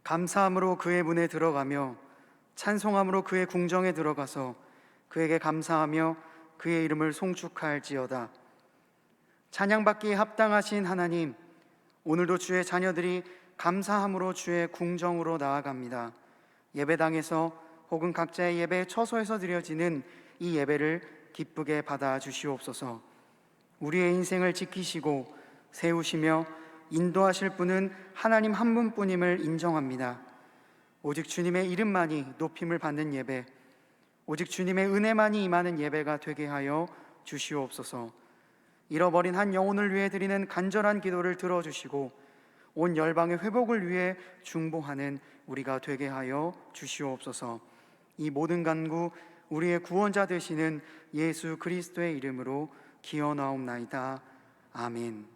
감사함으로 그의 문에 들어가며 찬송함으로 그의 궁정에 들어가서 그에게 감사하며 그의 이름을 송축할지어다. 찬양받기에 합당하신 하나님, 오늘도 주의 자녀들이 감사함으로 주의 궁정으로 나아갑니다. 예배당에서 혹은 각자의 예배 처소에서 드려지는 이 예배를 기쁘게 받아 주시옵소서. 우리의 인생을 지키시고 세우시며 인도하실 분은 하나님 한 분뿐임을 인정합니다. 오직 주님의 이름만이 높임을 받는 예배, 오직 주님의 은혜만이 임하는 예배가 되게 하여 주시옵소서. 잃어버린 한 영혼을 위해 드리는 간절한 기도를 들어주시고 온 열방의 회복을 위해 중보하는 우리가 되게 하여 주시옵소서. 이 모든 간구 우리의 구원자 되시는 예수 그리스도의 이름으로 기원하옵나이다. 아멘.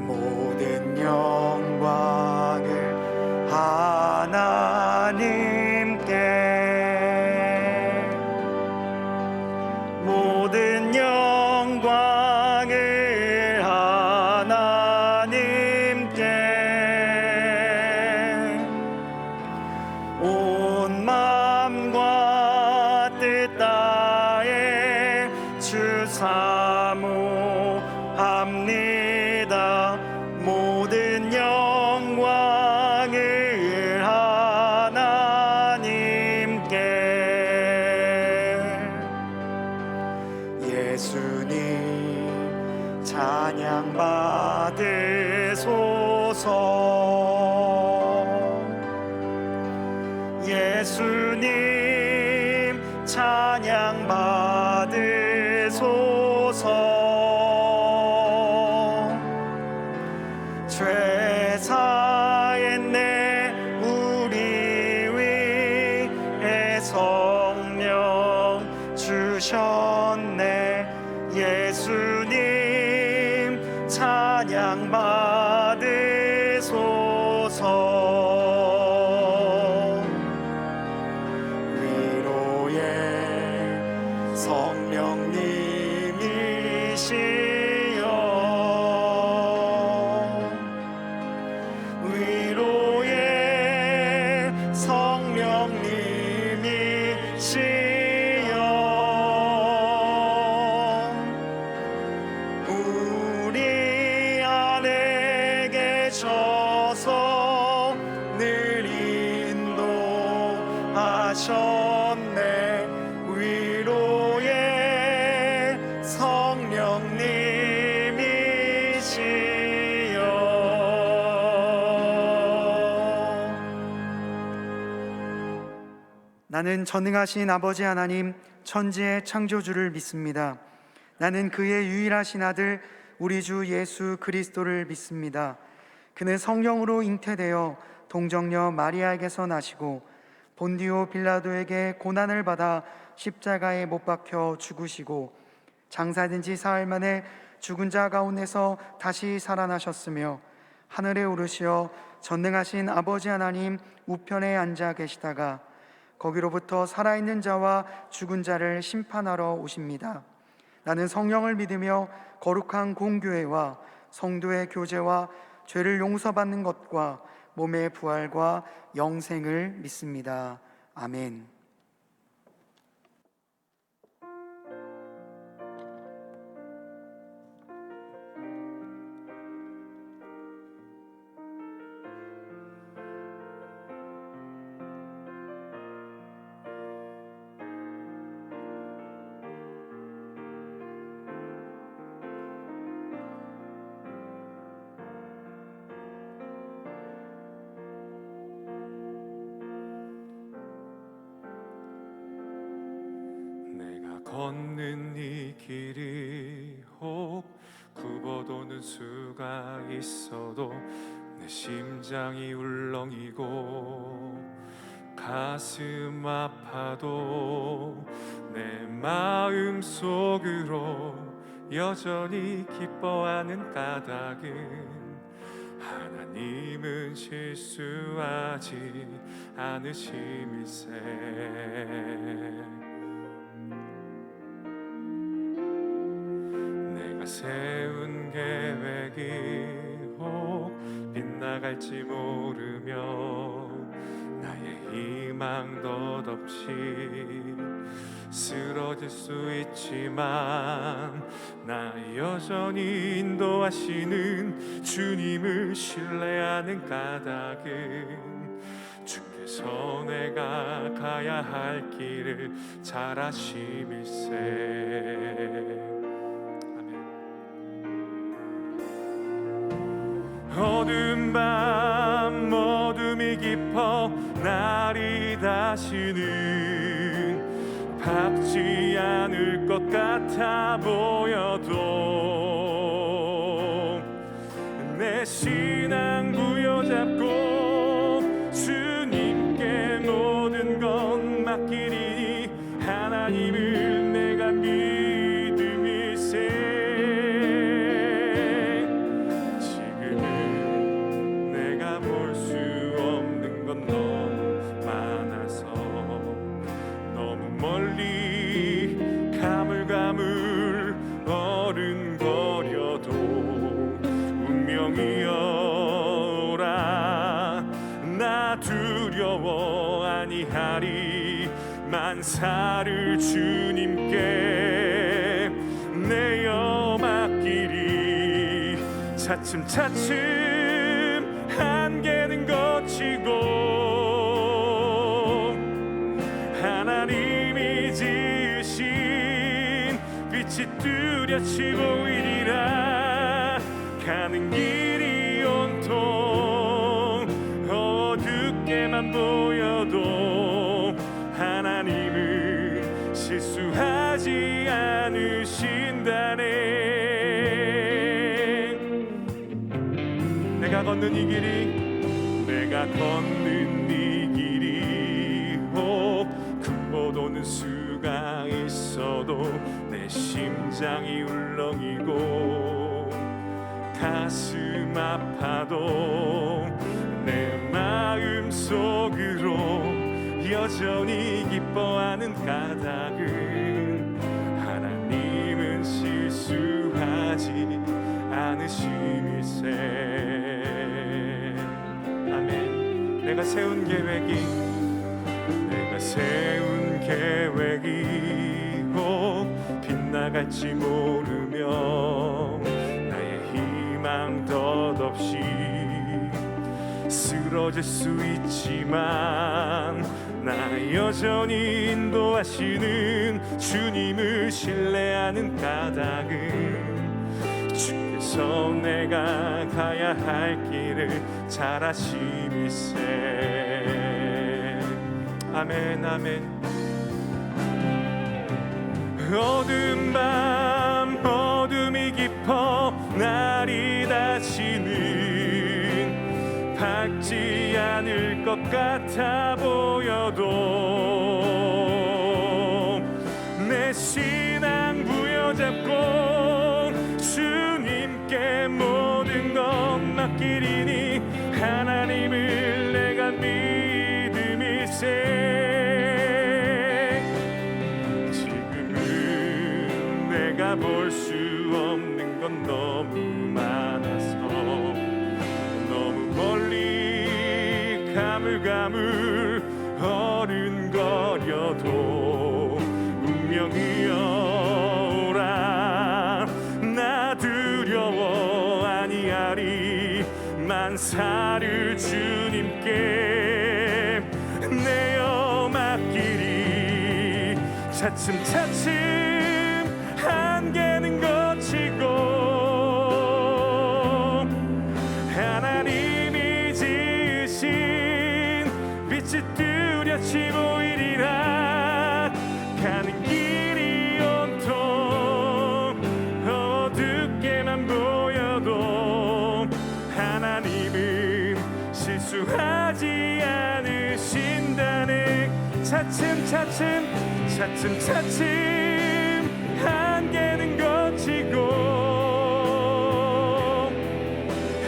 모든 영광을 하나님께, 모든 영광을 하나님께, 온 마음과 뜻 다해 주 사모합니다. 모든 영광을 하나님께. 예수님 찬양 받으소서. 예수님 찬양 받으소서. 죄 사했네 우리 위에 성령 주셨네. 예수님 찬양 받으소서. 위로의 성령님이시여, 위로의 성령님이시여, 우리 안에 계셔서 늘 인도하셨네. 위로의 성령님이시여. 나는 전능하신 아버지 하나님, 천지의 창조주를 믿습니다. 나는 그의 유일하신 아들 우리 주 예수 그리스도를 믿습니다. 그는 성령으로 잉태되어 동정녀 마리아에게서 나시고 본디오 빌라도에게 고난을 받아 십자가에 못 박혀 죽으시고 장사된 지 사흘 만에 죽은 자 가운데서 다시 살아나셨으며 하늘에 오르시어 전능하신 아버지 하나님 우편에 앉아 계시다가 거기로부터 살아있는 자와 죽은 자를 심판하러 오십니다. 나는 성령을 믿으며 거룩한 공교회와 성도의 교제와 죄를 용서받는 것과 몸의 부활과 영생을 믿습니다. 아멘. 걷는 이 길이 혹 굽어도는 수가 있어도 내 심장이 울렁이고 가슴 아파도 내 마음 속으로 여전히 기뻐하는 까닭은 하나님은 실수하지 않으심일세. 세운 계획이 혹 빗나갈지 모르며 나의 희망 덧없이 쓰러질 수 있지만 나 여전히 인도하시는 주님을 신뢰하는 까닭은 주께서 내가 가야 할 길을 잘 아심일세. 어두운 밤 어둠이 깊어 날이 다시는 밝지 않을 것 같아 보여도 내 신앙 부여잡고 주님께 모든 건 맡기리니 하나님을 내가 믿음일세. 어른거려도 운명이여라 나 두려워 아니하리. 만사를 주님께 내어 맡기리. 차츰차츰 한계는 거치고 하나님이 지으신 빛이 뚜렷이 보이리라. 가는 길이 온통 어둡게만 보여도 하나님은 실수하지 않으신다네. 내가 걷는 이 길이 내가 걷는 이 길이 혹 금보도는 수가 있어도 내 심장이 울렁이고 가슴 아파도 내 마음 속으로 여전히 기뻐하는 까닭은 하나님은 실수하지 않으심일세. 아멘. 내가 세운 계획이 혹 빗나갈지 모르며 나의 희망 덧없이 쓰러질 수 있지만 나 여전히 인도하시는 주님을 신뢰하는 까닭은 주께서 내가 가야 할 길을 잘 아심일세. 아멘 아멘. 어두운 밤 어둠이 깊어 날이 다시는 밝지 않을 것 같아 보여도 내 신앙 부여잡고 주님께 모든 것 맡기리니 하나님을 내가 믿음일세. 내가 볼 수 없는 건 너무 많아서 너무 멀리 가물가물 어른거려도 운명이여라 나 두려워 아니하리. 만사를 주님께 내어 맡기리. 차츰차츰 한계는 거치고 하나님이 지으신 빛이 뚜렷이 보이리라. 가는 길이 온통 어둡게만 보여도 하나님은 실수하지 않으신다네. 차츰차츰 한계는 거치고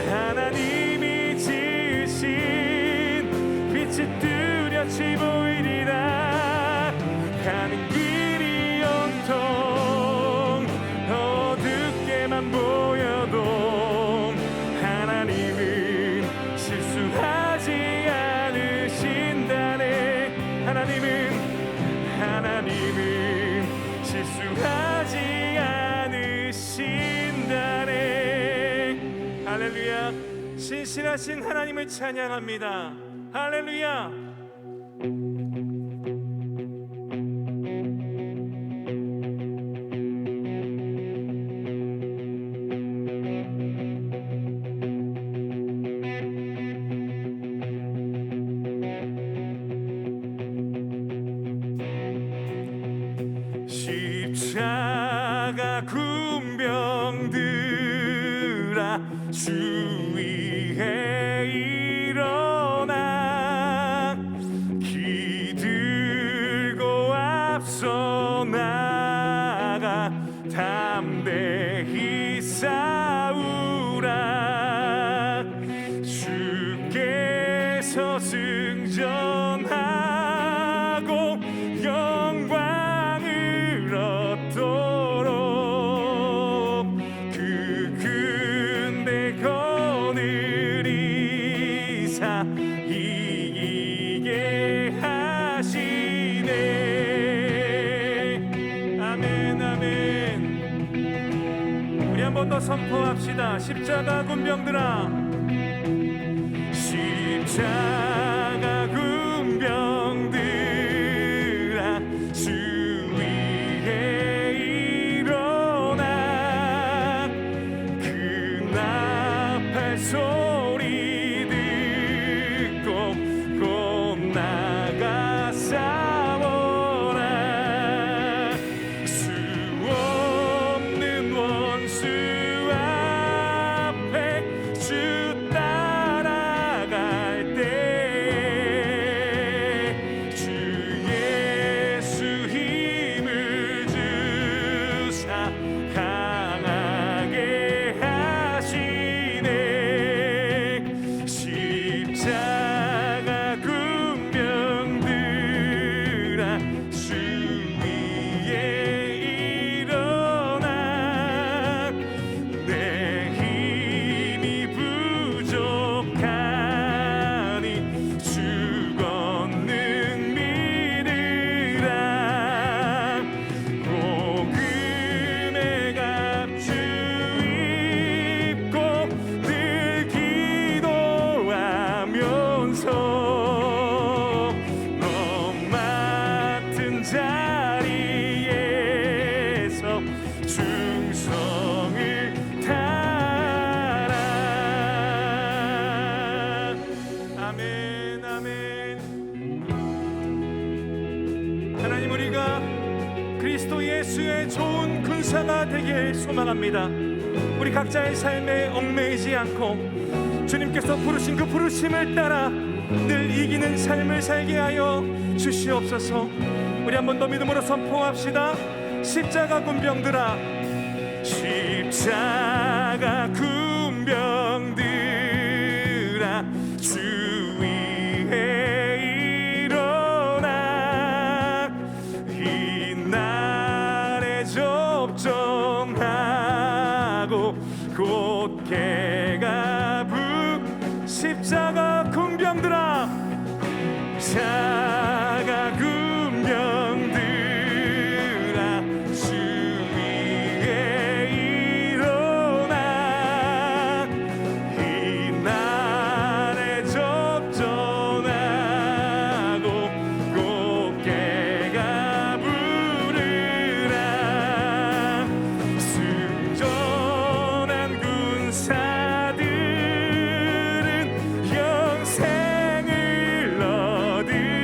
하나님이 지으신 빛이 뚜렷이 보이리라. 가는 길이 온통 어둡게만 신실하신 하나님을 찬양합니다. 할렐루야. 십자가 군병들아 주 위에 일어나 기들고 앞서 나가 담대히 싸우라. 주께서 승전하고 영광을 얻도록 그 군대 거느리사 이기게 하시네. 아멘 아멘. 우리 한 번 더 선포합시다. 십자가 군병들아, 십자가 군병들아 주 위에 일어나 그 나팔 소리 듣고 곧 나가 싸워라. 수 없는 원수 앞에 주 따라갈 때 주 예수 힘을 주사 강하게 하시네. 십자가 군병들아 주 위에 일어나 내 힘이 부족하니 주 권능 믿으라. 복음의 갑주 입고 늘 기도하면서 너 맡은 자리에서 충성을 다하라. 아멘 아멘. 하나님, 우리가 그리스도 예수의 좋은 군사가 되길 소망합니다. 우리 각자의 삶에 얽매이지 않고 주님께서 부르신 그 부르심을 따라 늘 이기는 삶을 살게 하여 주시옵소서. 우리 한 번 더 믿음으로 선포합시다. 십자가 군병들아, 십자가 군병들아 주 위에 일어나 이 날에 접전하고 곧 개가 십자가 군병들아, 십자가 군병들아 주 위에 일어나 이 날에 접전하고 곧 개가 부르라. 승전한 군사들은 영생을 얻으리라.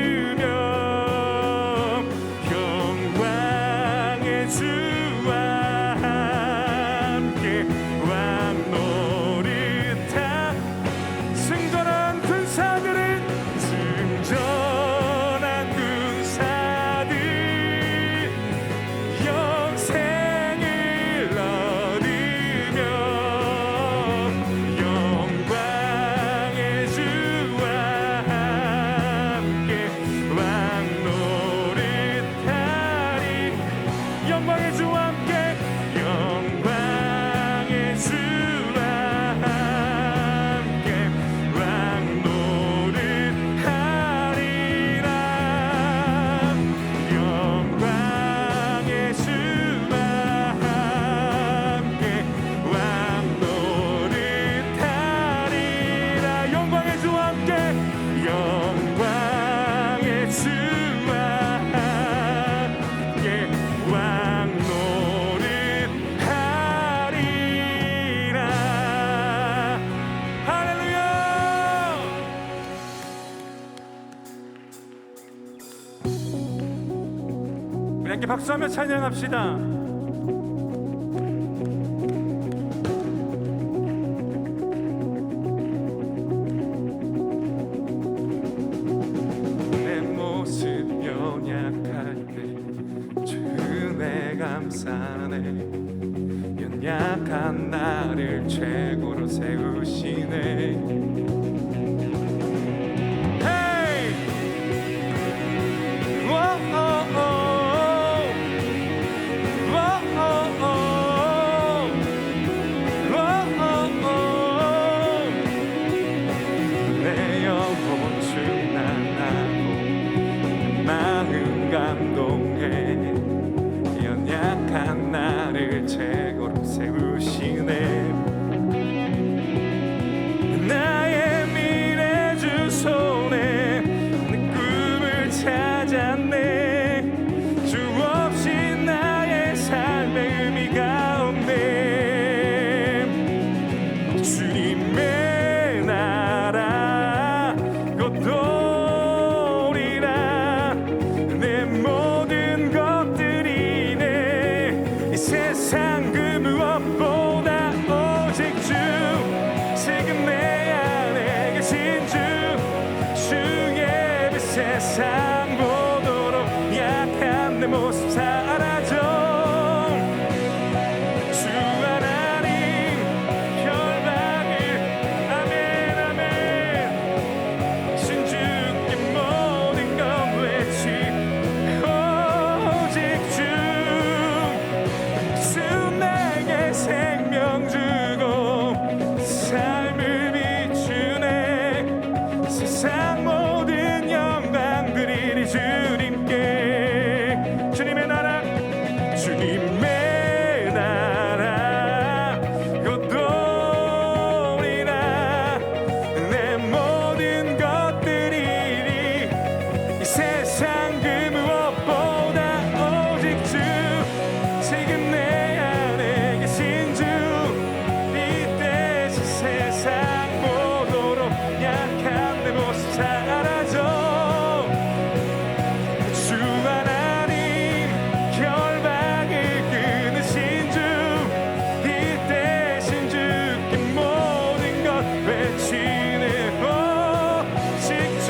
함께 박수하며 찬양합시다. 내 모습 연약할 때 주의 감사네. 연약한 나를 최고로 세우시네. 내 영혼 충만하고 마음 감동해. 연약한 나를 최고로 세우시네. 나의 미래 주소에 내 꿈을 찾았네. 주 없이 나의 삶의 의미가 없네. 주님의 나라 곧오리라. 내 모든 것들이 내 이 세상 그 무엇보다 오직 주. 지금 내 안에 계신 주. 주의 빛 세상 보도록 약한 내 모습 사라져. 주 하나님 결박을 아멘 아멘. 신주께 모든 것 외치 오직 주. 주 내게 생명 주고 삶을 비추네. 세상 모든 영광들이 주님께. 주님의 나라 주님의 나라 곧오리라. 내 모든 것들이 이 세상 그 무엇보다 오직 주. 지금 내 안에 계신 주. 이때 세상 보도록 약한 내 모습 사라져. 주 하나님 결박을 끊으신 주. 이때 신주께 모든 것 외치네. 오직 주.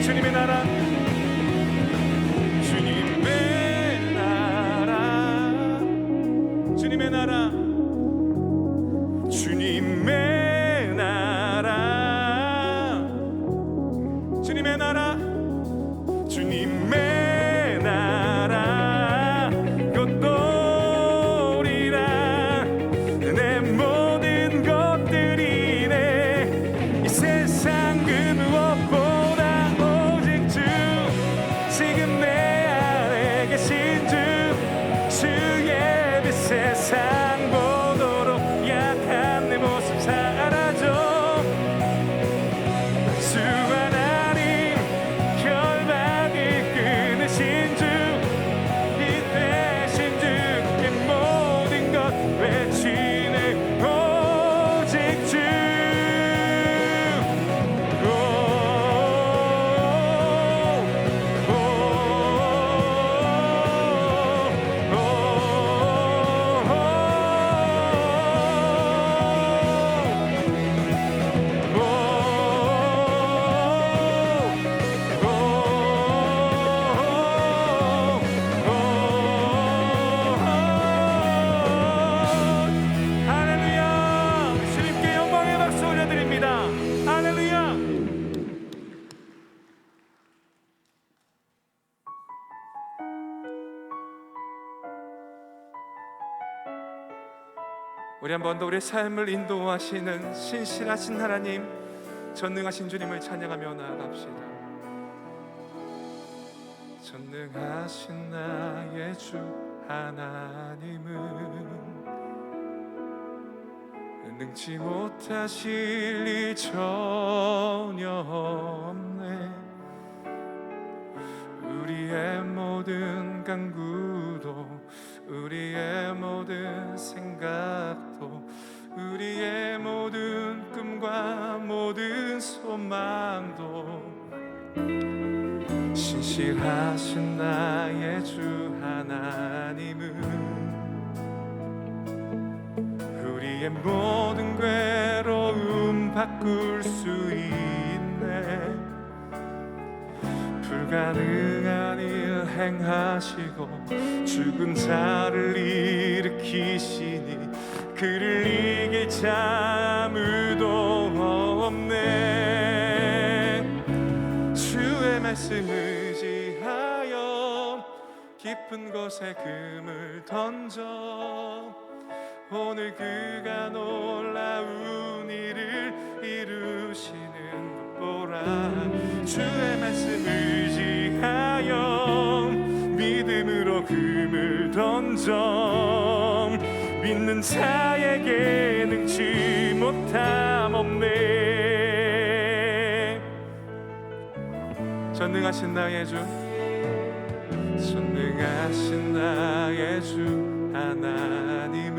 주님의 나라 주님의 나라 주님의 나라 주님의 나라 주님의 나라 주님의 나라 곧오리라. 내 모든 것들이 내 이 세상 그 무엇보다 오직 주. 지금 내 안에 계신 주. 주의 빛 세상 보도록 약한 내 모습 사라져. 주 하나님 결박을 끊으신 주. 이때 신주께 모든 것 외치네. 오직 주. 할렐루야. 주님께 영광의 박수 올려드립니다. 할렐루야. 우리 한 번 더 우리의 삶을 인도하시는 신실하신 하나님, 전능하신 주님을 찬양하며 나아갑시다. 전능하신 나의 주 하나님은 능치 못하실 일 전혀 없네. 우리의 모든 간구도 우리의 모든 생각도 우리의 모든 꿈과 모든 소망도 신실하신 나의 주 하나님은 우리의 모든 괴로움 바꿀 수 있네. 불가능한 일 행하시고 죽은 자를 일으키시니 그를 이길 자 아무도 없네. 주의 말씀 의지하여 깊은 곳에 금을 던져 오늘 그가 놀라운 일을 이루시는 것 보라. 주의 말씀 의지하여 믿음으로 금을 던져 믿는 자에게 능치 못함 없네. 전능하신 나의 주, 전능하신 나의 주 하나님은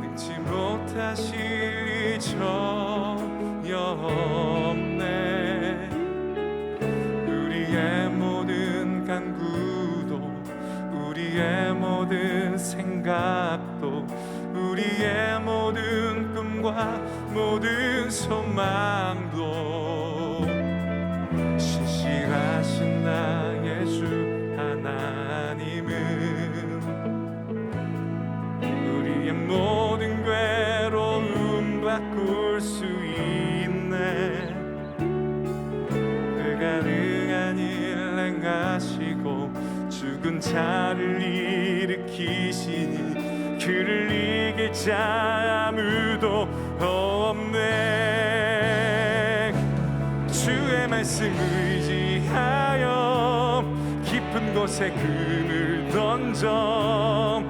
능치 못하실 일 전혀 없네. 우리의 모든 간구도 우리의 모든 생각도 우리의 모든 꿈과 모든 소망도 신실하신 나의 주 하나님은 우리의 모든 괴로움 바꿀 수 있네. 불가능한 일 행하시고 죽은 자를 일으키시니 그를 이길 자 아무도 없네. 주의 말씀 의지하여 깊은 곳에 금을 던져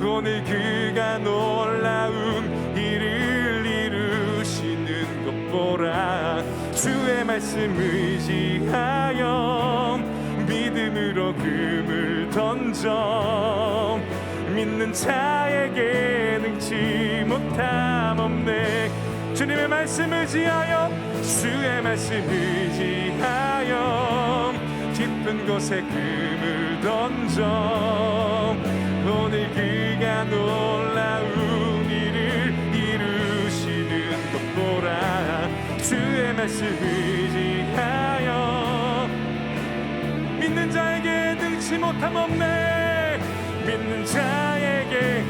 오늘 그가 놀라운 일을 이루시는 것 보라. 주의 말씀 의지하여 믿음으로 금을 던져 믿는 자에게 능치 못함 없네. 주님의 말씀 의지하여 주의 말씀 의지하여 깊은 곳에 금을 던져 오늘 그가 놀라운 일을 이루시는 것 보라. 주의 말씀 의지하여 믿는 자에게 능치 못함 없네. 믿는 자에게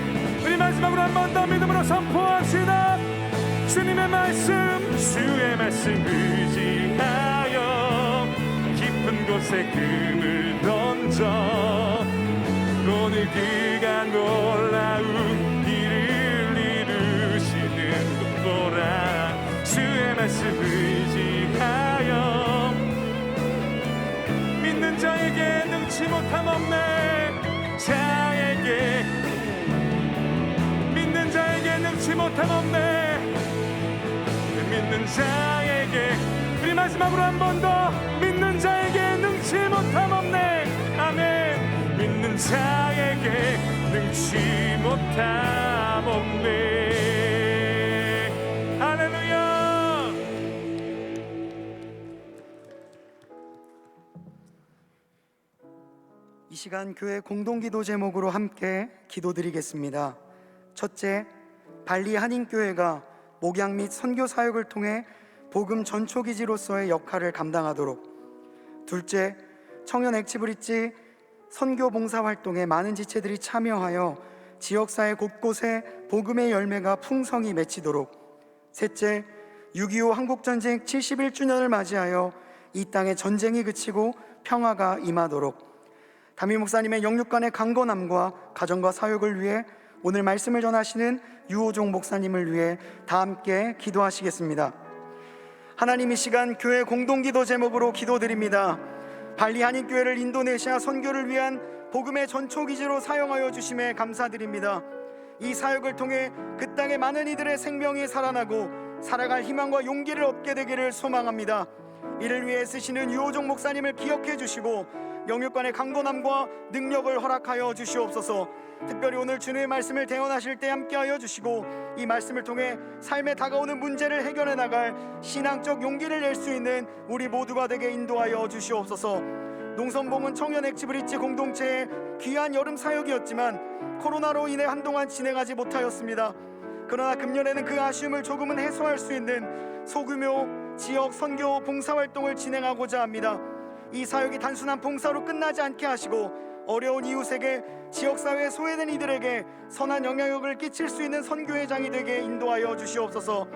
우리 마지막으로 한 번 더 믿음으로 선포합시다. 주님의 말씀, 주의 말씀 의지하여 깊은 곳에 금을 던져 오늘 그가 놀라운 일을 이루시는 것 보라. 주의 말씀 의지하여 믿는 자에게 능치 못함 없네. 자에게 믿는 자에게 능치 못함 없네. 믿는 자에게 우리 마지막으로 한 번 더 믿는 자에게 능치 못함 없네. 아멘. 믿는 자에게 능치 못함 없네. 할렐루야. 이 시간 교회 공동기도 제목으로 함께 기도드리겠습니다. 첫째, 발리 한인교회가 목양 및 선교 사역을 통해 복음 전초기지로서의 역할을 감당하도록. 둘째, 청년 액티브리지 선교 봉사 활동에 많은 지체들이 참여하여 지역사회 곳곳에 복음의 열매가 풍성히 맺히도록. 셋째, 6.25 한국전쟁 71주년을 맞이하여 이 땅에 전쟁이 그치고 평화가 임하도록. 담임 목사님의 영육간의 강건함과 가정과 사역을 위해 오늘 말씀을 전하시는 유호종 목사님을 위해 다 함께 기도하시겠습니다. 하나님, 이 시간 교회 공동기도 제목으로 기도드립니다. 발리 한인교회를 인도네시아 선교를 위한 복음의 전초기지로 사용하여 주심에 감사드립니다. 이 사역을 통해 그 땅의 많은 이들의 생명이 살아나고 살아갈 희망과 용기를 얻게 되기를 소망합니다. 이를 위해 쓰시는 유호종 목사님을 기억해 주시고 영육간의 강건함과 능력을 허락하여 주시옵소서. 특별히 오늘 주님의 말씀을 대언하실 때 함께하여 주시고 이 말씀을 통해 삶에 다가오는 문제를 해결해 나갈 신앙적 용기를 낼 수 있는 우리 모두가 되게 인도하여 주시옵소서. 농선봉은 청년 액티브리지 공동체의 귀한 여름 사역이었지만 코로나로 인해 한동안 진행하지 못하였습니다. 그러나 금년에는 그 아쉬움을 조금은 해소할 수 있는 소규모 지역 선교 봉사활동을 진행하고자 합니다. 이 사역이 단순한 봉사로 끝나지 않게 하시고 어려운 이웃에게, 지역사회에 소외된 이들에게 선한 영향력을 끼칠 수 있는 선교회장이 되게 인도하여 주시옵소서.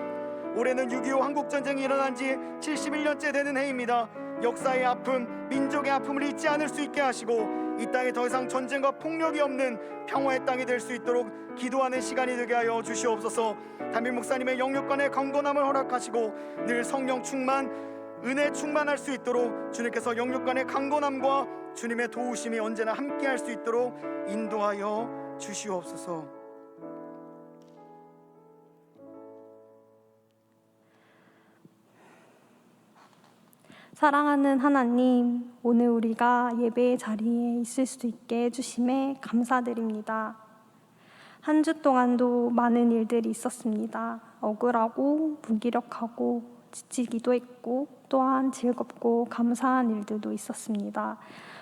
올해는 6.25 한국전쟁이 일어난 지 71년째 되는 해입니다. 역사의 아픔, 민족의 아픔을 잊지 않을 수 있게 하시고 이 땅에 더 이상 전쟁과 폭력이 없는 평화의 땅이 될 수 있도록 기도하는 시간이 되게 하여 주시옵소서. 담임 목사님의 영육간의 강건함을 허락하시고 늘 성령 충만, 은혜 충만할 수 있도록 주님께서 영육간의 강건함과 주님의 도우심이 언제나 함께할 수 있도록 인도하여 주시옵소서. 사랑하는 하나님, 오늘 우리가 예배의 자리에 있을 수 있게 해주심에 감사드립니다. 한 주 동안도 많은 일들이 있었습니다. 억울하고 무기력하고 지치기도 했고 또한 즐겁고 감사한 일들도 있었습니다.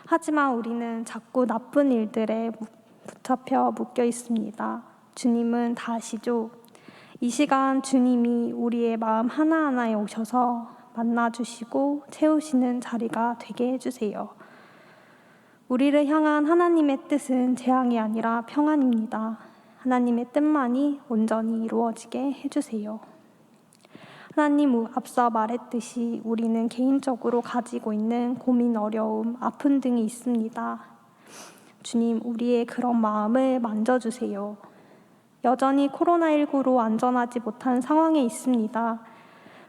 하지만 우리는 자꾸 나쁜 일들에 붙잡혀 묶여 있습니다. 주님은 다 아시죠? 이 시간 주님이 우리의 마음 하나하나에 오셔서 만나주시고 채우시는 자리가 되게 해주세요. 우리를 향한 하나님의 뜻은 재앙이 아니라 평안입니다. 하나님의 뜻만이 온전히 이루어지게 해주세요. 하나님, 앞서 말했듯이 우리는 개인적으로 가지고 있는 고민, 어려움, 아픔 등이 있습니다. 주님, 우리의 그런 마음을 만져주세요. 여전히 코로나19로 안전하지 못한 상황에 있습니다.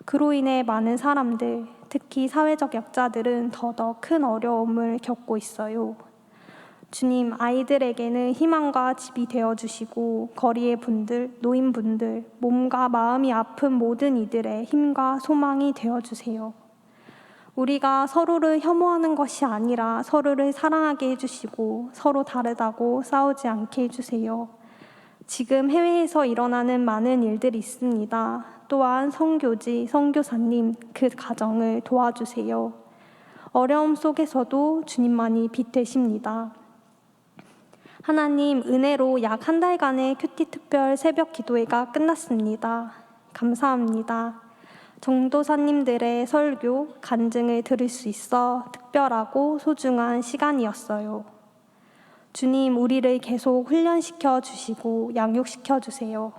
그로 인해 많은 사람들, 특히 사회적 약자들은 더더 큰 어려움을 겪고 있어요. 주님, 아이들에게는 희망과 집이 되어주시고 거리의 분들, 노인분들, 몸과 마음이 아픈 모든 이들의 힘과 소망이 되어주세요. 우리가 서로를 혐오하는 것이 아니라 서로를 사랑하게 해주시고 서로 다르다고 싸우지 않게 해주세요. 지금 해외에서 일어나는 많은 일들이 있습니다. 또한 선교지, 선교사님, 그 가정을 도와주세요. 어려움 속에서도 주님만이 빛 되십니다. 하나님, 은혜로 약 한 달간의 큐티 특별 새벽 기도회가 끝났습니다. 감사합니다. 전도사님들의 설교, 간증을 들을 수 있어 특별하고 소중한 시간이었어요. 주님, 우리를 계속 훈련시켜 주시고 양육시켜 주세요.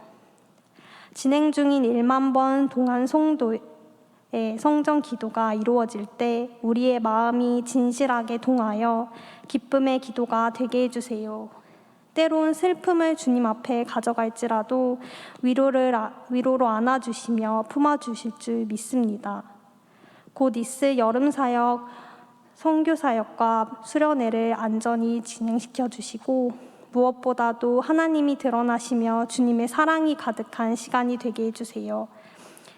진행 중인 1만 번 동안 성도의 성전 기도가 이루어질 때 우리의 마음이 진실하게 동하여 기쁨의 기도가 되게 해주세요. 때론 슬픔을 주님 앞에 가져갈지라도 위로로 안아주시며 품어주실 줄 믿습니다. 곧 있을 여름 사역, 선교 사역과 수련회를 안전히 진행시켜 주시고 무엇보다도 하나님이 드러나시며 주님의 사랑이 가득한 시간이 되게 해주세요.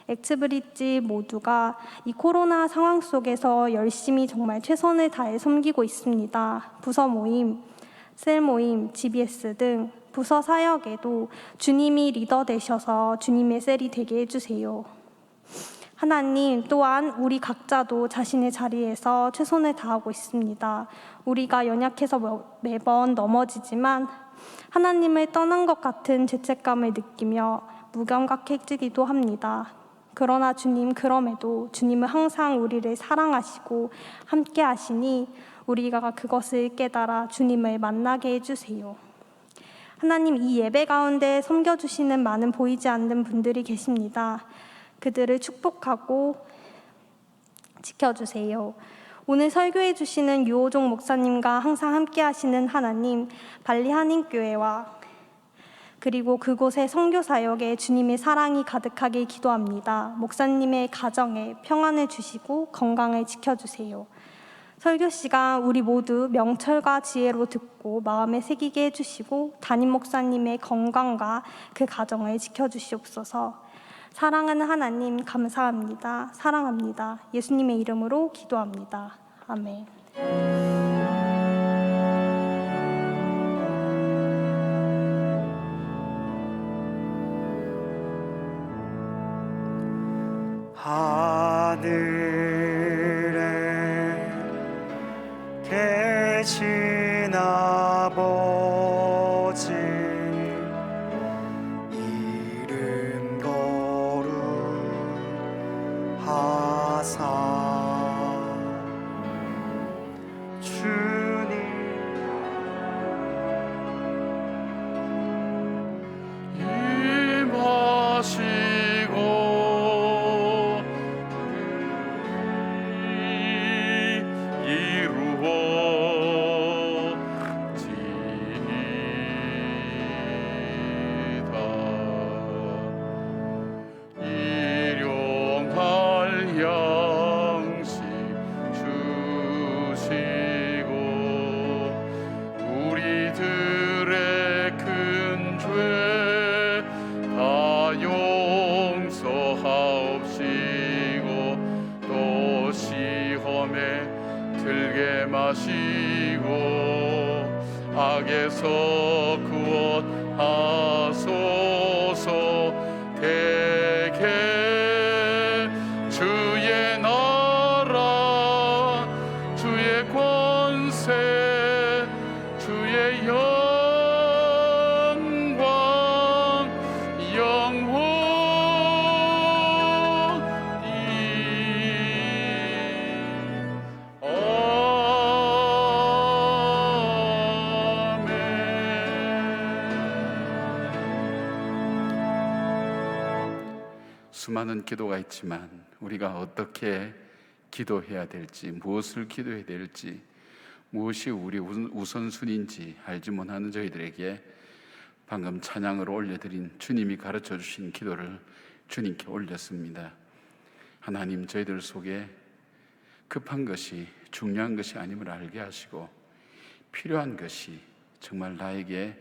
액티브리지 모두가 이 코로나 상황 속에서 열심히 정말 최선을 다해 섬기고 있습니다. 부서 모임, 셀 모임, GBS 등 부서 사역에도 주님이 리더 되셔서 주님의 셀이 되게 해주세요. 하나님, 또한 우리 각자도 자신의 자리에서 최선을 다하고 있습니다. 우리가 연약해서 매번 넘어지지만 하나님을 떠난 것 같은 죄책감을 느끼며 무감각해지기도 합니다. 그러나 주님, 그럼에도 주님은 항상 우리를 사랑하시고 함께 하시니 우리가 그것을 깨달아 주님을 만나게 해주세요. 하나님, 이 예배 가운데 섬겨주시는 많은 보이지 않는 분들이 계십니다. 그들을 축복하고 지켜주세요. 오늘 설교해 주시는 유호종 목사님과 항상 함께 하시는 하나님, 발리 한인교회와 그리고 그곳의 선교 사역에 주님의 사랑이 가득하게 기도합니다. 목사님의 가정에 평안을 주시고 건강을 지켜주세요. 설교 시간 우리 모두 명철과 지혜로 듣고 마음에 새기게 해주시고 담임 목사님의 건강과 그 가정을 지켜주시옵소서. 사랑하는 하나님 감사합니다. 사랑합니다. 예수님의 이름으로 기도합니다. 아멘. 하늘에 계신 아버지 이름 거룩하사 주님 임하시고 이루어지이다. 일용할 양식 주시고 우리들의 큰 죄 다 용서하옵시고 또 시험에 들게 마시고 악에서 구원하소서. 대개 주의 나라 주의 권세 주의 영광 영원히 수많은 기도가 있지만 우리가 어떻게 기도해야 될지, 무엇을 기도해야 될지, 무엇이 우리 우선순위인지 알지 못하는 저희들에게 방금 찬양으로 올려드린 주님이 가르쳐 주신 기도를 주님께 올렸습니다. 하나님, 저희들 속에 급한 것이 중요한 것이 아님을 알게 하시고 필요한 것이 정말 나에게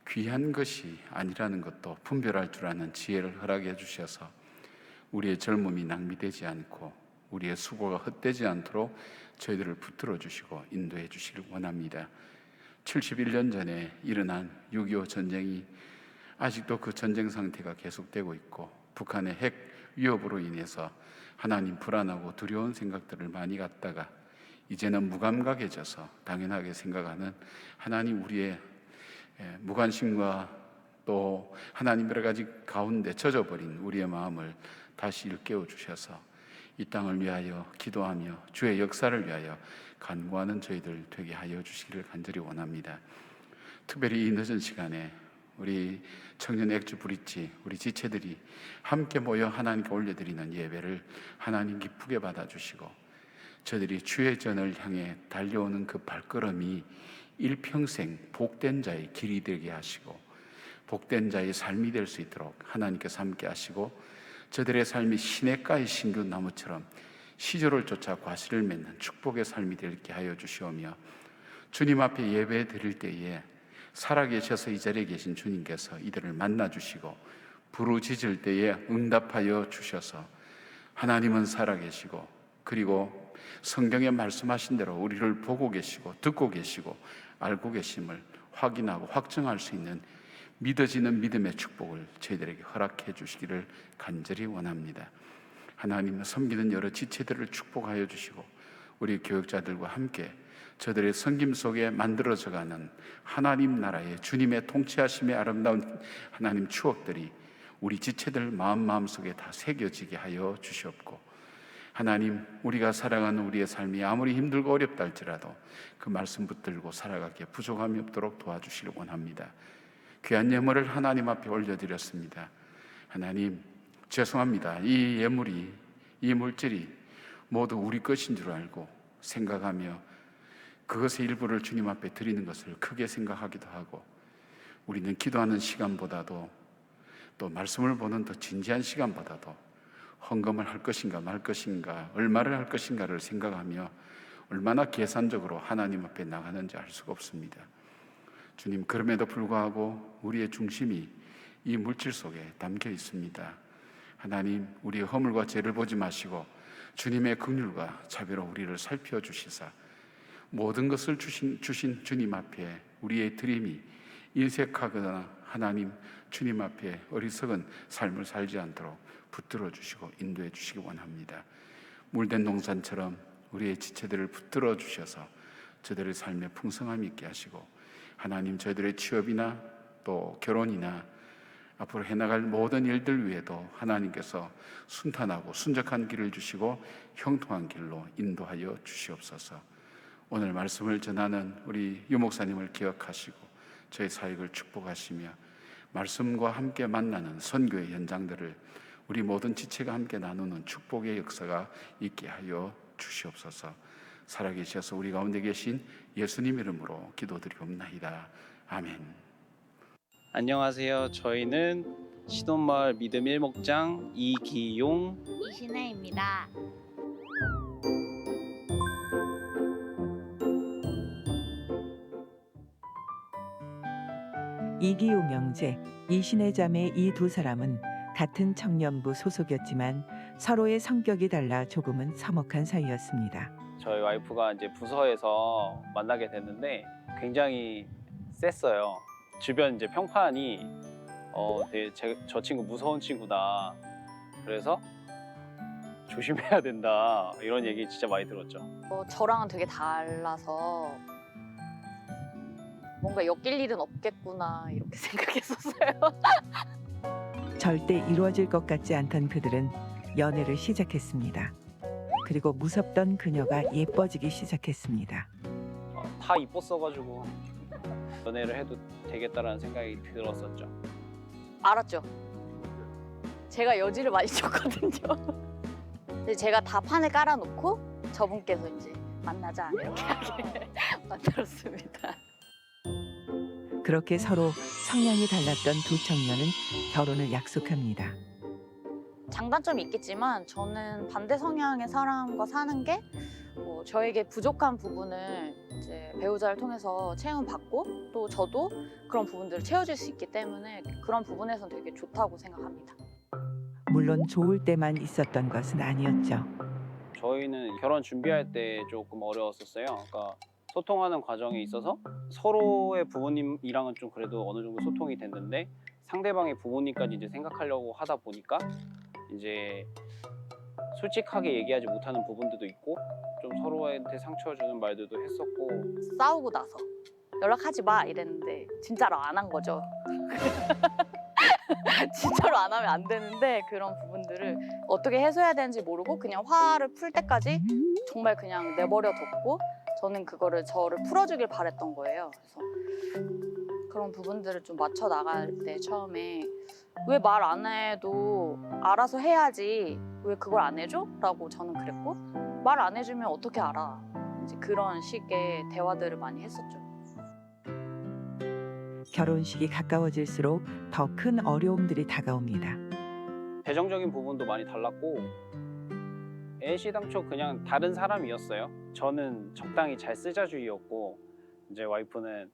귀한 것이 아니라는 것도 분별할 줄 아는 지혜를 허락해 주셔서 우리의 젊음이 낭비되지 않고 우리의 수고가 헛되지 않도록 저희들을 붙들어 주시고 인도해 주시길 원합니다. 71년 전에 일어난 6.25 전쟁이 아직도 그 전쟁 상태가 계속되고 있고 북한의 핵 위협으로 인해서 하나님 불안하고 두려운 생각들을 많이 갖다가 이제는 무감각해져서 당연하게 생각하는 하나님, 우리의 무관심과 또 하나님 여러 가지 가운데 젖어버린 우리의 마음을 다시 일깨워 주셔서 이 땅을 위하여 기도하며 주의 역사를 위하여 간구하는 저희들 되게 하여 주시기를 간절히 원합니다. 특별히 이 늦은 시간에 우리 청년 액주 브릿지 우리 지체들이 함께 모여 하나님께 올려드리는 예배를 하나님 기쁘게 받아주시고 저들이 주의 전을 향해 달려오는 그 발걸음이 일평생 복된 자의 길이 되게 하시고 복된 자의 삶이 될 수 있도록 하나님께서 함께 하시고 저들의 삶이 시냇가의 신규 나무처럼 시절을 쫓아 과실을 맺는 축복의 삶이 되게 하여 주시오며 주님 앞에 예배 드릴 때에 살아계셔서 이 자리에 계신 주님께서 이들을 만나주시고 부르짖을 때에 응답하여 주셔서 하나님은 살아계시고 그리고 성경에 말씀하신 대로 우리를 보고 계시고 듣고 계시고 알고 계심을 확인하고 확증할 수 있는 믿어지는 믿음의 축복을 저희들에게 허락해 주시기를 간절히 원합니다. 하나님은 섬기는 여러 지체들을 축복하여 주시고 우리 교육자들과 함께 저들의 섬김 속에 만들어져가는 하나님 나라의 주님의 통치하심의 아름다운 하나님 추억들이 우리 지체들 마음속에 다 새겨지게 하여 주시옵고 하나님, 우리가 살아가는 우리의 삶이 아무리 힘들고 어렵다 할지라도 그 말씀 붙들고 살아가기에 부족함이 없도록 도와주시길 원합니다. 귀한 예물을 하나님 앞에 올려드렸습니다. 하나님, 죄송합니다. 이 예물이, 이 물질이 모두 우리 것인 줄 알고 생각하며 그것의 일부를 주님 앞에 드리는 것을 크게 생각하기도 하고 우리는 기도하는 시간보다도 또 말씀을 보는 더 진지한 시간보다도 헌금을 할 것인가 말 것인가 얼마를 할 것인가를 생각하며 얼마나 계산적으로 하나님 앞에 나가는지 알 수가 없습니다. 주님, 그럼에도 불구하고 우리의 중심이 이 물질 속에 담겨 있습니다. 하나님, 우리의 허물과 죄를 보지 마시고 주님의 긍휼과 자비로 우리를 살펴주시사 모든 것을 주신 주님 앞에 우리의 드림이 인색하거나 하나님 주님 앞에 어리석은 삶을 살지 않도록 붙들어 주시고 인도해 주시기 원합니다. 물된 농산처럼 우리의 지체들을 붙들어 주셔서 저들의 삶에 풍성함이 있게 하시고 하나님 저희들의 취업이나 또 결혼이나 앞으로 해나갈 모든 일들 위에도 하나님께서 순탄하고 순적한 길을 주시고 형통한 길로 인도하여 주시옵소서. 오늘 말씀을 전하는 우리 유 목사님을 기억하시고 저희 사역을 축복하시며 말씀과 함께 만나는 선교의 현장들을 우리 모든 지체가 함께 나누는 축복의 역사가 있게 하여 주시옵소서. 살아계셔서 우리 가운데 계신 예수님 이름으로 기도드리옵나이다. 아멘. 안녕하세요. 저희는 신혼마을 믿음 일목장 이기용 이신혜입니다. 이기용 형제, 이신혜 자매 이 두 사람은 같은 청년부 소속이었지만 서로의 성격이 달라 조금은 서먹한 사이였습니다. 저희 와이프가 이제 부서에서 만나게 됐는데 굉장히 셌어요. 주변 이제 평판이 되게 저 친구 무서운 친구다. 그래서 조심해야 된다. 이런 얘기 진짜 많이 들었죠. 저랑은 되게 달라서 뭔가 엮일 일은 없겠구나 이렇게 생각했었어요. 절대 이루어질 것 같지 않던 그들은 연애를 시작했습니다. 그리고 무섭던 그녀가 예뻐지기 시작했습니다. 다 이뻤어가지고 연애를 해도 되겠다라는 생각이 들었었죠. 알았죠. 제가 여지를 많이 줬거든요. 근데 제가 다 판을 깔아놓고 저분께서 이제 만나자 이렇게 하게 만들었습니다. 그렇게 서로 성향이 달랐던 두 청년은 결혼을 약속합니다. 장단점이 있겠지만 저는 반대 성향의 사람과 사는 게 저에게 부족한 부분을 이제 배우자를 통해서 채움받고 또 저도 그런 부분들을 채워줄 수 있기 때문에 그런 부분에서는 되게 좋다고 생각합니다. 물론 좋을 때만 있었던 것은 아니었죠. 저희는 결혼 준비할 때 조금 어려웠었어요. 그러니까 소통하는 과정에 있어서 서로의 부모님이랑은 좀 그래도 어느 정도 소통이 됐는데 상대방의 부모님까지 이제 생각하려고 하다 보니까 이제 솔직하게 얘기하지 못하는 부분들도 있고 좀 서로한테 상처 주는 말들도 했었고. 싸우고 나서 연락하지 마 이랬는데 진짜로 안 한 거죠. 진짜로 안 하면 안 되는데 그런 부분들을 어떻게 해소해야 되는지 모르고 그냥 화를 풀 때까지 정말 그냥 내버려 뒀고 저는 그거를 저를 풀어주길 바랬던 거예요. 그래서 그런 부분들을 좀 맞춰 나갈 때 처음에 왜 말 안 해도 알아서 해야지 왜 그걸 안 해줘? 라고 저는 그랬고 말 안 해주면 어떻게 알아? 이제 그런 식의 대화들을 많이 했었죠. 결혼식이 가까워질수록 더 큰 어려움들이 다가옵니다. 재정적인 부분도 많이 달랐고 애시당초 그냥 다른 사람이었어요. 저는 적당히 잘 쓰자주의였고 이제 와이프는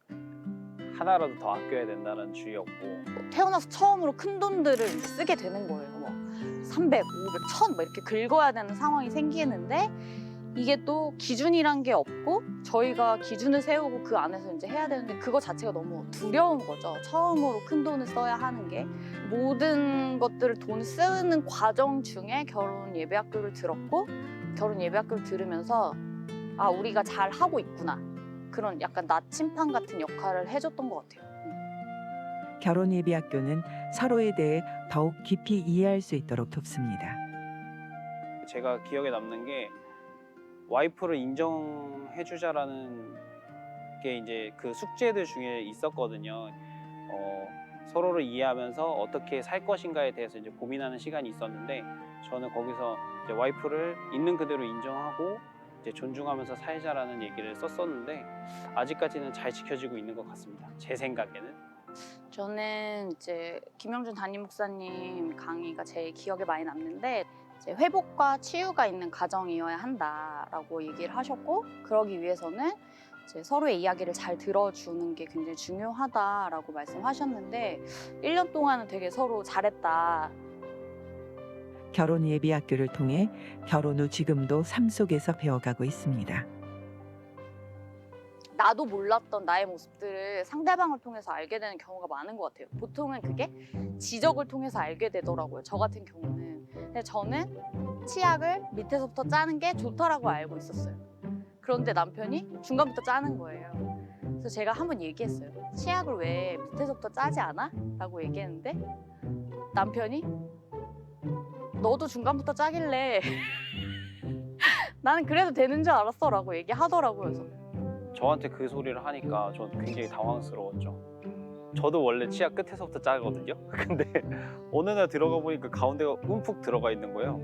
하나라도 더 아껴야 된다는 주의였고. 태어나서 처음으로 큰 돈들을 이제 쓰게 되는 거예요. 뭐 300, 500, 1000 막 이렇게 긁어야 되는 상황이 생기는데 이게 또 기준이란 게 없고 저희가 기준을 세우고 그 안에서 이제 해야 되는데 그거 자체가 너무 두려운 거죠. 처음으로 큰 돈을 써야 하는 게. 모든 것들을 돈을 쓰는 과정 중에 결혼 예배학교를 들었고 결혼 예배학교를 들으면서 아 우리가 잘 하고 있구나. 그런 약간 나침판 같은 역할을 해줬던 것 같아요. 결혼예비학교는 서로에 대해 더욱 깊이 이해할 수 있도록 돕습니다. 제가 기억에 남는 게 와이프를 인정해주자라는 게 이제 그 숙제들 중에 있었거든요. 서로를 이해하면서 어떻게 살 것인가에 대해서 이제 고민하는 시간이 있었는데 저는 거기서 이제 와이프를 있는 그대로 인정하고 이제 존중하면서 살자라는 얘기를 썼었는데 아직까지는 잘 지켜지고 있는 것 같습니다. 제 생각에는. 저는 이제 김영준 담임 목사님 강의가 제일 기억에 많이 남는데 이제 회복과 치유가 있는 가정이어야 한다라고 얘기를 하셨고 그러기 위해서는 이제 서로의 이야기를 잘 들어주는 게 굉장히 중요하다라고 말씀하셨는데 1년 동안은 되게 서로 잘했다. 결혼 예비 학교를 통해 결혼 후 지금도 삶 속에서 배워가고 있습니다. 나도 몰랐던 나의 모습들을 상대방을 통해서 알게 되는 경우가 많은 것 같아요. 보통은 그게 지적을 통해서 알게 되더라고요. 저 같은 경우는. 근데 저는 치약을 밑에서부터 짜는 게 좋더라고 알고 있었어요. 그런데 남편이 중간부터 짜는 거예요. 그래서 제가 한번 얘기했어요. 치약을 왜 밑에서부터 짜지 않아? 라고 얘기했는데 남편이 너도 중간부터 짜길래 나는 그래도 되는 줄 알았어 라고 얘기하더라고요. 그래서 저한테 그 소리를 하니까 전 굉장히 당황스러웠죠. 저도 원래 치아 끝에서부터 짜거든요. 근데 어느 날 들어가 보니까 가운데가 움푹 들어가 있는 거예요.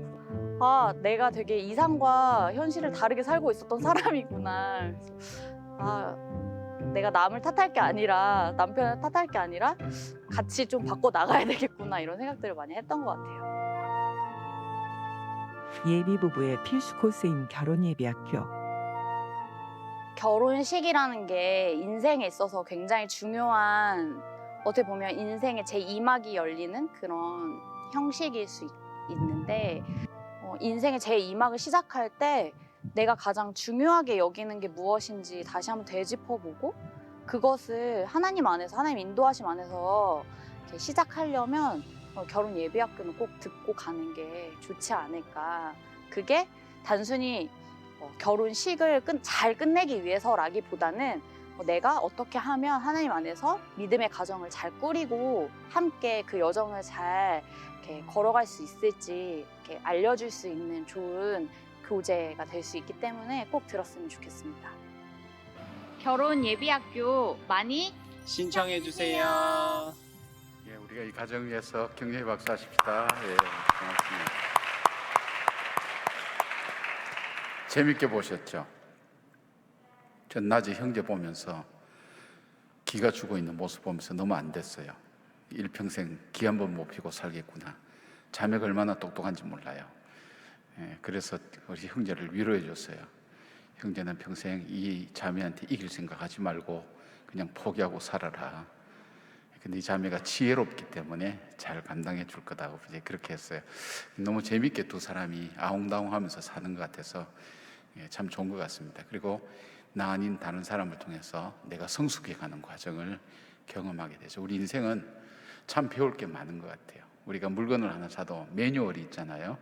아, 내가 되게 이상과 현실을 다르게 살고 있었던 사람이구나. 그래서 내가 남을 탓할 게 아니라 남편을 탓할 게 아니라 같이 좀 바꿔 나가야 되겠구나 이런 생각들을 많이 했던 것 같아요. 예비 부부의 필수 코스인 결혼 예비 학교. 결혼식이라는 게 인생에 있어서 굉장히 중요한 어떻게 보면 인생의 제2막이 열리는 그런 형식일 수 있는데 인생의 제2막을 시작할 때 내가 가장 중요하게 여기는 게 무엇인지 다시 한번 되짚어보고 그것을 하나님 안에서 하나님 인도하심 안에서 이렇게 시작하려면 결혼 예비학교는 꼭 듣고 가는 게 좋지 않을까. 그게 단순히 결혼식을 잘 끝내기 위해서라기보다는 내가 어떻게 하면 하나님 안에서 믿음의 가정을 잘 꾸리고 함께 그 여정을 잘 이렇게 걸어갈 수 있을지 이렇게 알려줄 수 있는 좋은 교재가 될 수 있기 때문에 꼭 들었으면 좋겠습니다. 결혼 예비학교 많이 신청해 주세요. 예, 우리가 이 가정 위해서 격려의 박수 하십시다. 예, 고맙습니다. 재밌게 보셨죠? 전 낮에 형제 보면서 기가 죽어 있는 모습 보면서 너무 안 됐어요. 일평생 기 한 번 못 피고 살겠구나. 자매가 얼마나 똑똑한지 몰라요. 예, 그래서 우리 형제를 위로해 줬어요. 형제는 평생 이 자매한테 이길 생각하지 말고 그냥 포기하고 살아라. 근데 이 자매가 지혜롭기 때문에 잘 감당해 줄 거다고 이제 그렇게 했어요. 너무 재밌게 두 사람이 아웅다웅하면서 사는 것 같아서 참 좋은 것 같습니다. 그리고 나 아닌 다른 사람을 통해서 내가 성숙해가는 과정을 경험하게 되죠. 우리 인생은 참 배울 게 많은 것 같아요. 우리가 물건을 하나 사도 매뉴얼이 있잖아요.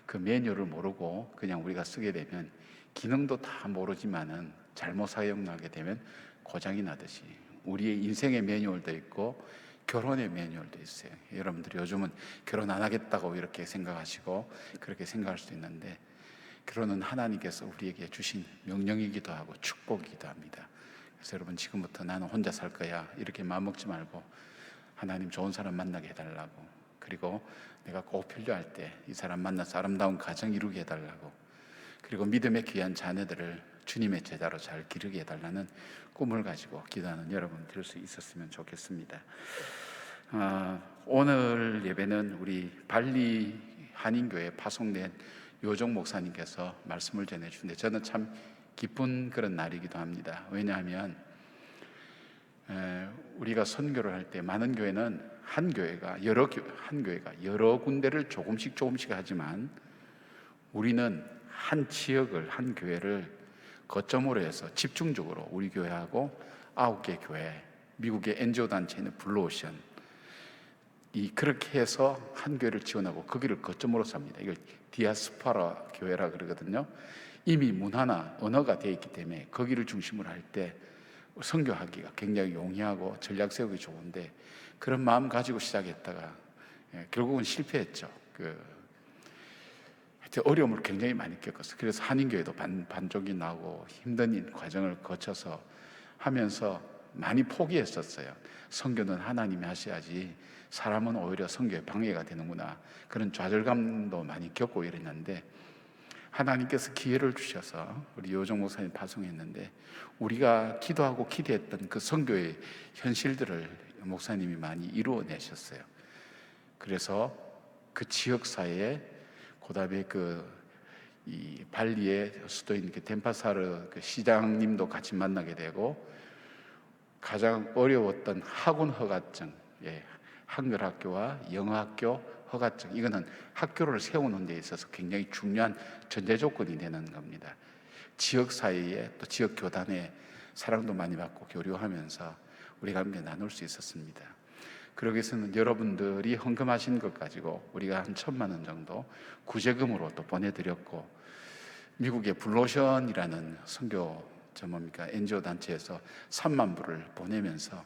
그 매뉴얼을 모르고 그냥 우리가 쓰게 되면 기능도 다 모르지만은 잘못 사용하게 되면 고장이 나듯이 우리의 인생의 매뉴얼도 있고 결혼의 매뉴얼도 있어요. 여러분들이 요즘은 결혼 안 하겠다고 이렇게 생각하시고 그렇게 생각할 수도 있는데 결혼은 하나님께서 우리에게 주신 명령이기도 하고 축복이기도 합니다. 그래서 여러분 지금부터 나는 혼자 살 거야 이렇게 마음먹지 말고 하나님 좋은 사람 만나게 해달라고, 그리고 내가 꼭 필요할 때 이 사람 만나서 아름다운 가정 이루게 해달라고, 그리고 믿음의 귀한 자녀들을 주님의 제자로 잘 기르게 해달라는 꿈을 가지고 기도하는 여러분 될 수 있었으면 좋겠습니다. 오늘 예배는 우리 발리 한인교회에 파송된 요정 목사님께서 말씀을 전해주는데 저는 참 기쁜 그런 날이기도 합니다. 왜냐하면 우리가 선교를 할 때 많은 교회는 한 교회가 여러 군데를 조금씩 하지만 우리는 한 지역을, 한 교회를 거점으로 해서 집중적으로 우리 교회하고 9개 교회, 미국의 NGO 단체는 블루오션, 그렇게 해서 한 교회를 지원하고 거기를 거점으로 삽니다. 이걸 디아스포라 교회라 그러거든요. 이미 문화나 언어가 되어 있기 때문에 거기를 중심으로 할 때 선교하기가 굉장히 용이하고 전략 세우기 좋은데 그런 마음 가지고 시작했다가 결국은 실패했죠. 어려움을 굉장히 많이 겪었어요. 그래서 한인교회도 반족이 나고 힘든 과정을 거쳐서 하면서 많이 포기했었어요. 선교는 하나님이 하셔야지 사람은 오히려 선교에 방해가 되는구나, 그런 좌절감도 많이 겪고 이랬는데 하나님께서 기회를 주셔서 우리 요정 목사님 파송했는데 우리가 기도하고 기대했던 그 선교의 현실들을 목사님이 많이 이루어내셨어요. 그래서 그 지역사회에 그다음에 이 발리의 수도인 덴파사르 시장님도 같이 만나게 되고 가장 어려웠던 학원 허가증, 한글학교와 영어학교 허가증, 이거는 학교를 세우는 데 있어서 굉장히 중요한 전제 조건이 되는 겁니다. 지역 사회에 또 지역 교단에 사랑도 많이 받고 교류하면서 우리가 함께 나눌 수 있었습니다. 그러기 위해서는 여러분들이 헌금하신 것 가지고 우리가 한 1,000만 원 정도 구제금으로 또 보내드렸고, 미국의 블루오션이라는 선교 NGO 단체에서 3만 불을 보내면서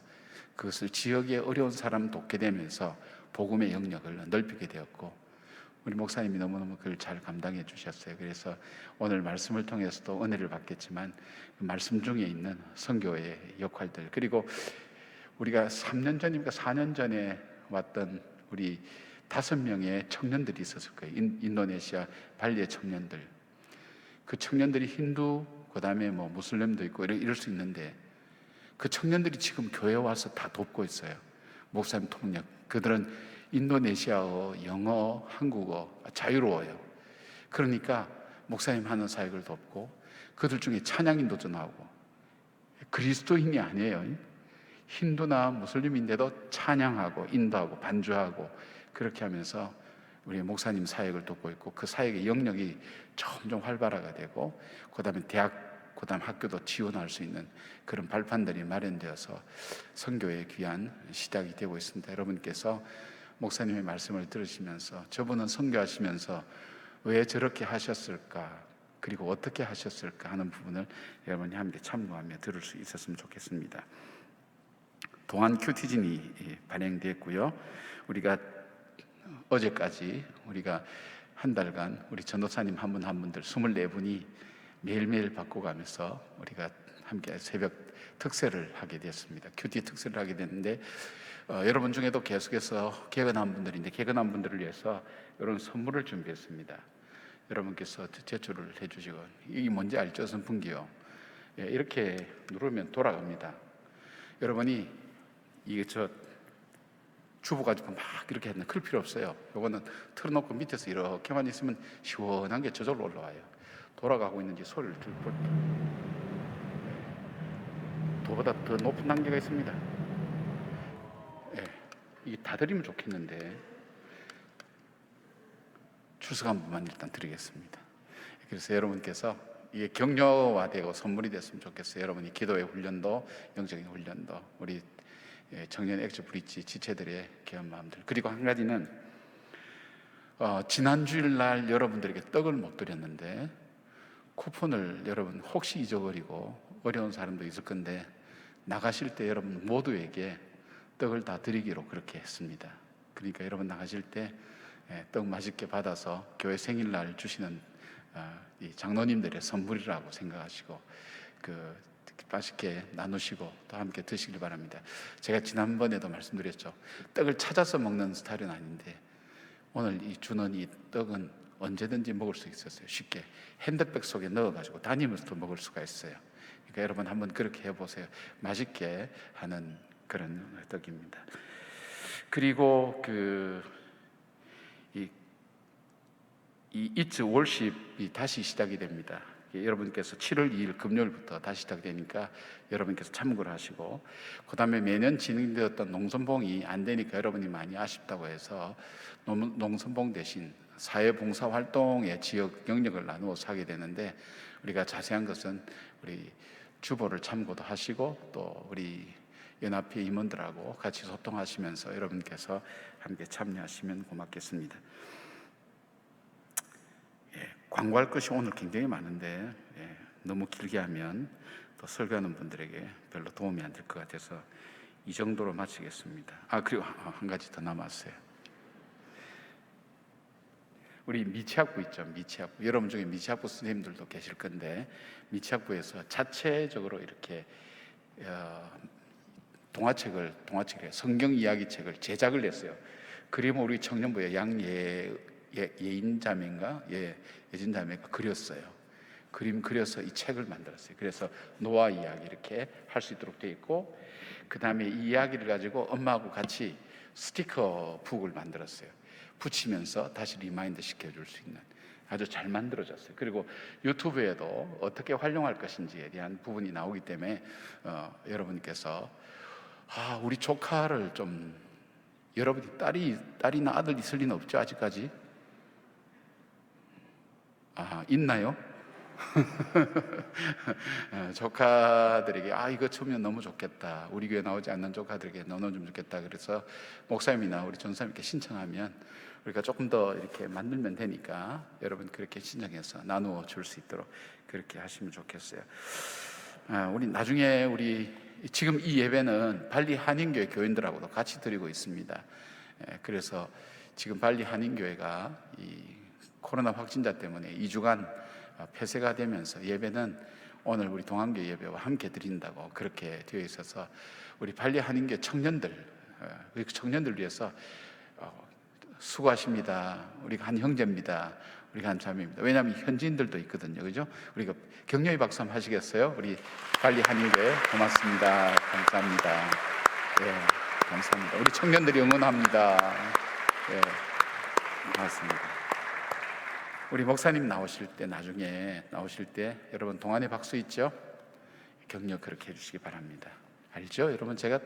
그것을 지역의 어려운 사람 돕게 되면서 복음의 영역을 넓히게 되었고, 우리 목사님이 너무너무 그걸 잘 감당해 주셨어요. 그래서 오늘 말씀을 통해서도 은혜를 받겠지만 그 말씀 중에 있는 선교의 역할들, 그리고 우리가 3년 전인가 4년 전에 왔던 우리 5명의 청년들이 있었을 거예요. 인도네시아 발리의 청년들. 그 청년들이 힌두, 그 다음에 뭐 무슬림도 있고 이럴 수 있는데, 그 청년들이 지금 교회에 와서 다 돕고 있어요. 목사님 통역. 그들은 인도네시아어, 영어, 한국어 자유로워요. 그러니까 목사님 하는 사역을 돕고, 그들 중에 찬양인도도 나오고, 그리스도인이 아니에요. 힌두나 무슬림인데도 찬양하고 인도하고 반주하고 그렇게 하면서 우리 목사님 사역을 돕고 있고, 그 사역의 영역이 점점 활발화가 되고, 그 다음에 대학, 그 다음 학교도 지원할 수 있는 그런 발판들이 마련되어서 선교의 귀한 시작이 되고 있습니다. 여러분께서 목사님의 말씀을 들으시면서 저분은 선교하시면서 왜 저렇게 하셨을까, 그리고 어떻게 하셨을까 하는 부분을 여러분이 함께 참고하며 들을 수 있었으면 좋겠습니다. 동안 큐티진이 발행됐고요. 우리가 어제까지 우리가 한 달간 우리 전도사님 한 분 한 분들 24분이 매일매일 바꿔가면서 우리가 함께 새벽 특세를 하게 됐습니다. 큐티 특세를 하게 됐는데, 여러분 중에도 계속해서 개근한 분들인데, 개근한 분들을 위해서 이런 선물을 준비했습니다. 여러분께서 제출을 해주시고, 이게 뭔지 알죠? 선풍기요. 이렇게 누르면 돌아갑니다. 여러분이 이게 주부 가지고 막 이렇게 했는데 클 필요 없어요. 요거는 틀어놓고 밑에서 이렇게만 있으면 시원한 게 저절로 올라와요. 돌아가고 있는지 소리를 들을 때 도보다 더 높은 단계가 있습니다. 이게 다 드리면 좋겠는데 출석 한 번만 일단 드리겠습니다. 그래서 여러분께서 이게 격려화되고 선물이 됐으면 좋겠어요. 여러분이 기도의 훈련도, 영적인 훈련도, 우리 청년 엑스 브릿지 지체들의 귀한 마음들. 그리고 한 가지는 지난 주일날 여러분들에게 떡을 못 드렸는데, 쿠폰을 여러분 혹시 잊어버리고 어려운 사람도 있을 건데, 나가실 때 여러분 모두에게 떡을 다 드리기로 그렇게 했습니다. 그러니까 여러분 나가실 때 떡 맛있게 받아서 교회 생일날 주시는 이 장로님들의 선물이라고 생각하시고 맛있게 나누시고 또 함께 드시길 바랍니다. 제가 지난번에도 말씀드렸죠. 떡을 찾아서 먹는 스타일은 아닌데, 오늘 주는 이 떡은 언제든지 먹을 수 있었어요. 쉽게 핸드백 속에 넣어가지고 다니면서도 먹을 수가 있어요. 그러니까 여러분 한번 그렇게 해보세요. 맛있게 하는 그런 떡입니다. 그리고 이 It's Worship이 다시 시작이 됩니다. 여러분께서 7월 2일 금요일부터 다시 시작되니까 여러분께서 참고를 하시고, 그 다음에 매년 진행되었던 농선봉이 안 되니까 여러분이 많이 아쉽다고 해서 농선봉 대신 사회봉사활동의 지역 영역을 나누어서 하게 되는데, 우리가 자세한 것은 우리 주보를 참고도 하시고 또 우리 연합회 임원들하고 같이 소통하시면서 여러분께서 함께 참여하시면 고맙겠습니다. 광고할 것이 오늘 굉장히 많은데 너무 길게 하면 또 설교하는 분들에게 별로 도움이 안 될 것 같아서 이 정도로 마치겠습니다. 그리고 한 가지 더 남았어요. 우리 미취학부 있죠. 미취학부. 여러분 중에 미취학부 선생님들도 계실 건데, 미취학부에서 자체적으로 이렇게 동화책을 성경 이야기책을 제작을 했어요. 그림을 우리 청년부의 예인자매인가 예진자매가 그렸어요. 그림 그려서 이 책을 만들었어요. 그래서 노아 이야기 이렇게 할 수 있도록 되어 있고, 그 다음에 이 이야기를 가지고 엄마하고 같이 스티커 북을 만들었어요. 붙이면서 다시 리마인드 시켜줄 수 있는 아주 잘 만들어졌어요. 그리고 유튜브에도 어떻게 활용할 것인지에 대한 부분이 나오기 때문에 여러분께서 우리 조카를 좀 여러분이 딸이나 아들 있을 리는 없죠, 아직까지? 있나요? 조카들에게 이거 주면 너무 좋겠다, 우리 교회 나오지 않는 조카들에게 나눠주면 좋겠다, 그래서 목사님이나 우리 전사님께 신청하면 우리가 조금 더 이렇게 만들면 되니까 여러분 그렇게 신청해서 나누어 줄 수 있도록 그렇게 하시면 좋겠어요. 우리 나중에 지금 이 예배는 발리 한인교회 교인들하고도 같이 드리고 있습니다. 그래서 지금 발리 한인교회가 이 코로나 확진자 때문에 2주간 폐쇄가 되면서 예배는 오늘 우리 동안교회 예배와 함께 드린다고 그렇게 되어 있어서 우리 발리 한인교회 청년들 위해서 수고하십니다. 우리가 한 형제입니다. 우리가 한 자매입니다. 왜냐하면 현지인들도 있거든요, 그죠? 우리가 격려의 박수 한번 하시겠어요? 우리 발리 한인교회 고맙습니다. 감사합니다. 감사합니다. 우리 청년들이 응원합니다. 고맙습니다. 우리 목사님 나중에 나오실 때 여러분 동안의 박수 있죠? 격려 그렇게 해주시기 바랍니다. 알죠? 여러분 제가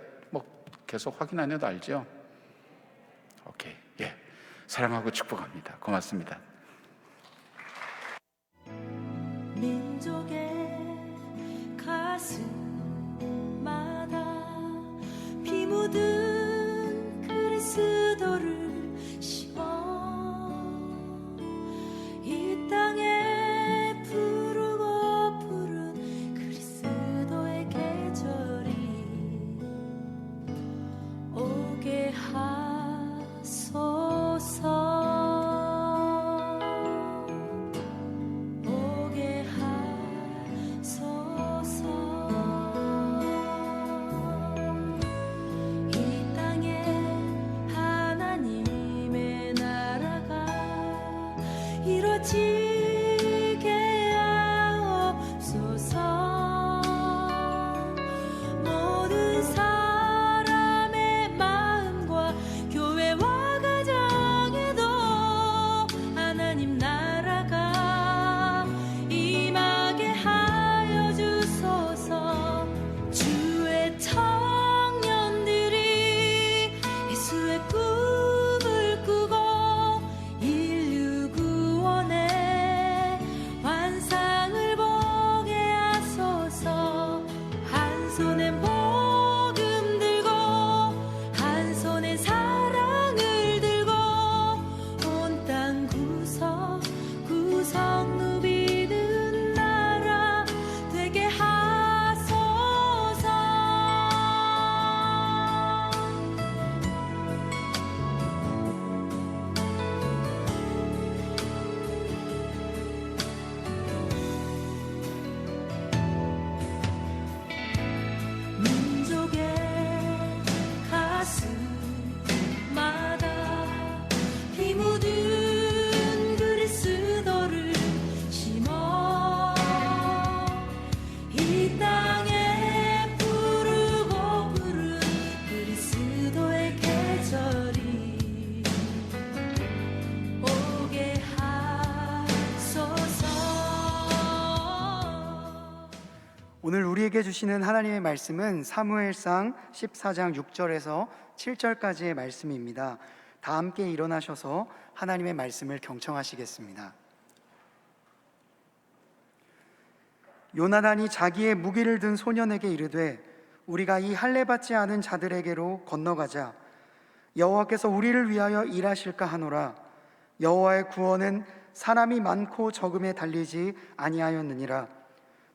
계속 확인 안 해도 알죠? 오케이. 사랑하고 축복합니다. 고맙습니다. 민족의 가슴마다 피 묻은 그리스도를 심어 이 땅에 푸르고 푸른 그리스도의 계절이 오게 하소서. 이루어지게 하옵소서. 모든 사람의 마음과 교회와 가정에도 하나님 나라가 임하게 하여 주소서. 주의 청년들이 예수의 꿈을 꾸고 인류 완상을 보게 하소서. 한 손에 복음 들고 한 손에 사랑을 들고 온 땅 구석구석 누비는 나라 되게 하소서. 민족의 가슴마다 피 묻은 그리스도를 심어 이 땅에 푸르고 푸른 그리스도의 계절이 오게 하소서. 오늘 우리에게 주시는 하나님의 말씀은 사무엘상 14장 6절에서 7절까지의 말씀입니다. 다 함께 일어나셔서 하나님의 말씀을 경청하시겠습니다. 요나단이 자기의 무기를 든 소년에게 이르되 우리가 이 할례 받지 않은 자들에게로 건너가자. 여호와께서 우리를 위하여 일하실까 하노라. 여호와의 구원은 사람이 많고 적음에 달리지 아니하였느니라.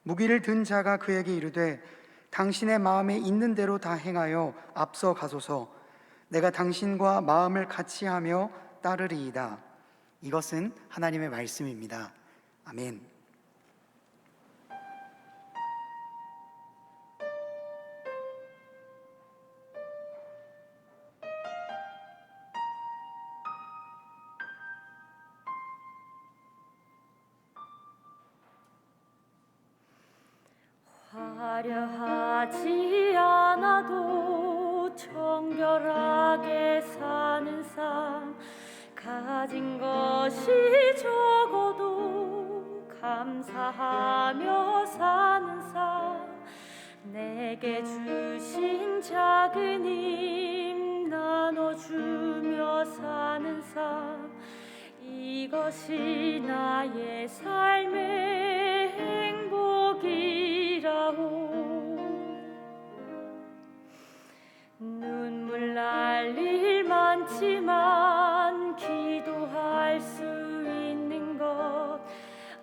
무기를 든 자가 그에게 이르되 당신의 마음에 있는 대로 다 행하여 앞서 가소서. 내가 당신과 마음을 같이하며 따르리이다. 이것은 하나님의 말씀입니다. 아멘. 화려하지 않아도 정결하게 사는 삶, 가진 것이 적어도 감사하며 사는 삶, 내게 주신 작은 힘 나눠주 사는 삶 이것이 나의 삶의 행복이라오. 눈물 날 일 많지만 기도할 수 있는 것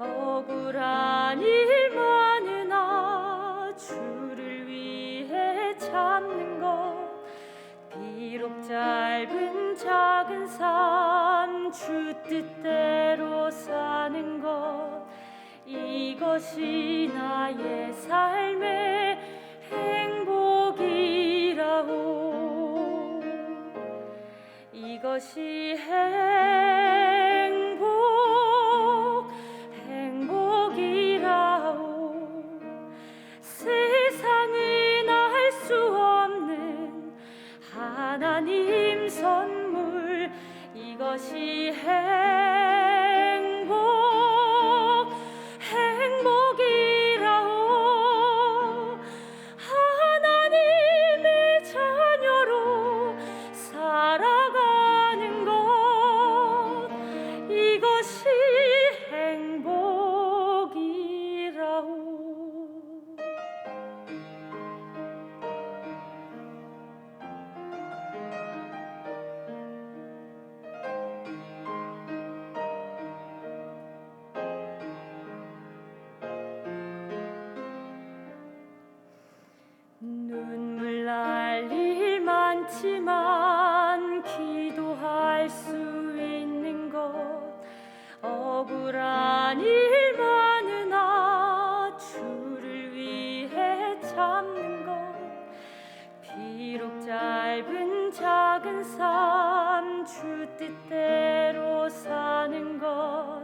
억울한 일 많으나 주를 위해 참는 것 비록 짧은 작은 삶 주 뜻대로 사는 것 이것이 나의 삶의 행복이라오. 이것이 행복이라오. 세상은 알 수 없는 하나님 선물 이것이 행복이라오. 하나님의 자녀로 살아가는 것 이것이 행복이라오. 눈물 날 일 많지만 기도할 수 있는 것 억울한 일 많으나 주를 위해 참는 것 비록 짧은 작은 삶 주 뜻대로 사는 것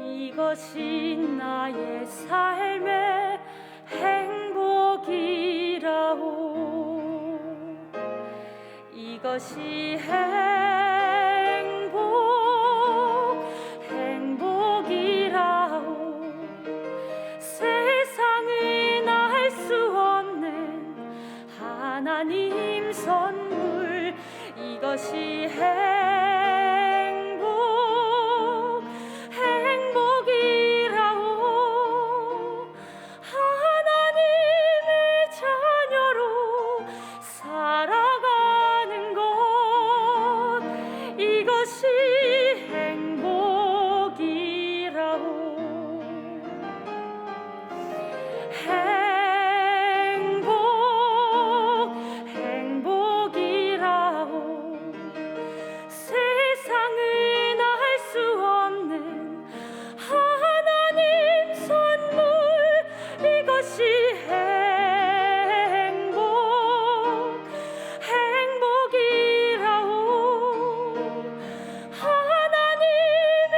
이것이 나의 삶의 행복이라오. 이것이 행복이라오. 세상은 알 수 없는 하나님 선물 이것이 행복이라오. 하나님의 자녀로 살아가는 것 이것이 행복이라오. 행복이라오. 세상은 알 수 없는 하나님 선물 이것이 행복이라오. 하나님의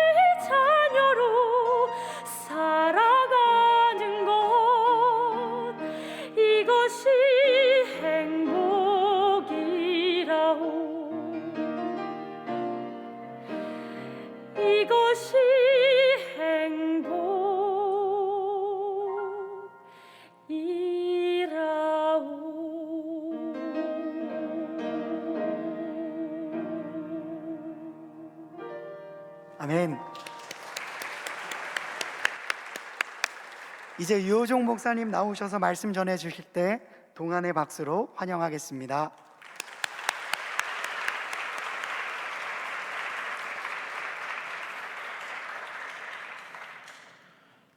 자녀로 살아가는 것 이것이 행복이라오. 이것이 행복이라오. 아멘. 이제 유호종 목사님 나오셔서 말씀 전해 주실 때 동안의 박수로 환영하겠습니다.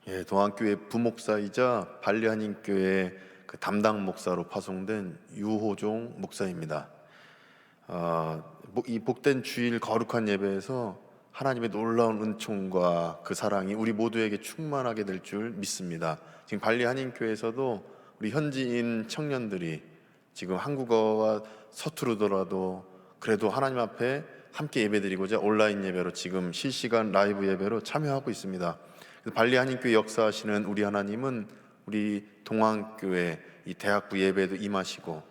예, 동안교회 부목사이자 발리한인교회 그 담당 목사로 파송된 유호종 목사입니다. 이 복된 주일 거룩한 예배에서 하나님의 놀라운 은총과 그 사랑이 우리 모두에게 충만하게 될 줄 믿습니다. 지금 발리한인교회에서도 우리 현지인 청년들이 지금 한국어가 서투르더라도 그래도 하나님 앞에 함께 예배드리고자 온라인 예배로 지금 실시간 라이브 예배로 참여하고 있습니다. 발리한인교회 역사하시는 우리 하나님은 우리 동안교회 이 대학부 예배에도 임하시고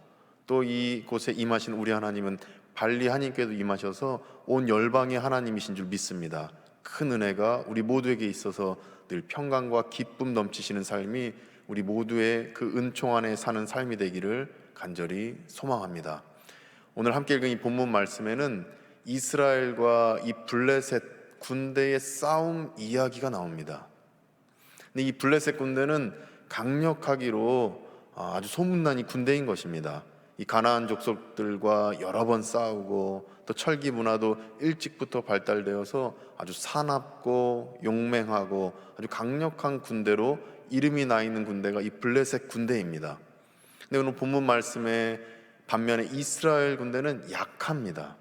또 이곳에 임하신 우리 하나님은 발리한인교회도 임하셔서 온 열방의 하나님이신 줄 믿습니다. 큰 은혜가 우리 모두에게 있어서 늘 평강과 기쁨 넘치시는 삶이 우리 모두의 그 은총 안에 사는 삶이 되기를 간절히 소망합니다. 오늘 함께 읽은 이 본문 말씀에는 이스라엘과 이 블레셋 군대의 싸움 이야기가 나옵니다. 근데 이 블레셋 군대는 강력하기로 아주 소문난 이 군대인 것입니다. 이 가나안 족속들과 여러 번 싸우고 또 철기 문화도 일찍부터 발달되어서 아주 사납고 용맹하고 아주 강력한 군대로 이름이 나 있는 군대가 이 블레셋 군대입니다. 근데 오늘 본문 말씀에 반면에 이스라엘 군대는 약합니다.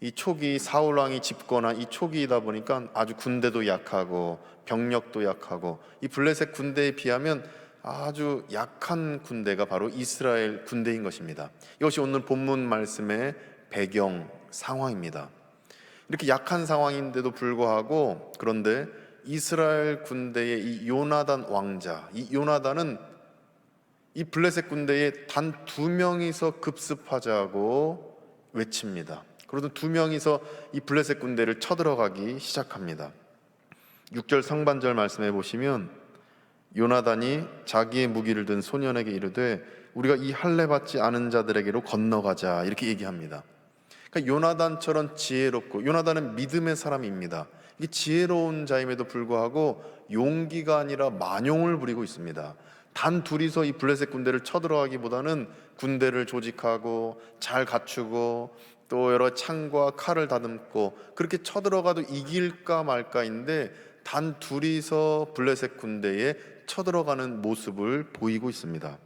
이 초기 사울 왕이 집권한 이 초기이다 보니까 아주 군대도 약하고 병력도 약하고 이 블레셋 군대에 비하면 아주 약한 군대가 바로 이스라엘 군대인 것입니다. 이것이 오늘 본문 말씀의 배경 상황입니다. 이렇게 약한 상황인데도 불구하고 그런데 이스라엘 군대의 이 요나단 왕자, 이 요나단은 이 블레셋 군대에 단 2명이서 급습하자고 외칩니다. 그러던 2명이서 이 블레셋 군대를 쳐들어가기 시작합니다. 6절 상반절 말씀해 보시면 요나단이 자기의 무기를 든 소년에게 이르되 우리가 이 할례 받지 않은 자들에게로 건너가자 이렇게 얘기합니다. 그러니까 요나단처럼 지혜롭고, 요나단은 믿음의 사람입니다. 이게 지혜로운 자임에도 불구하고 용기가 아니라 만용을 부리고 있습니다. 단 둘이서 이 블레셋 군대를 쳐들어가기보다는 군대를 조직하고 잘 갖추고 또 여러 창과 칼을 다듬고 그렇게 쳐들어가도 이길까 말까인데 단 둘이서 블레셋 군대에 쳐들어가는 모습을 보이고 있습니다.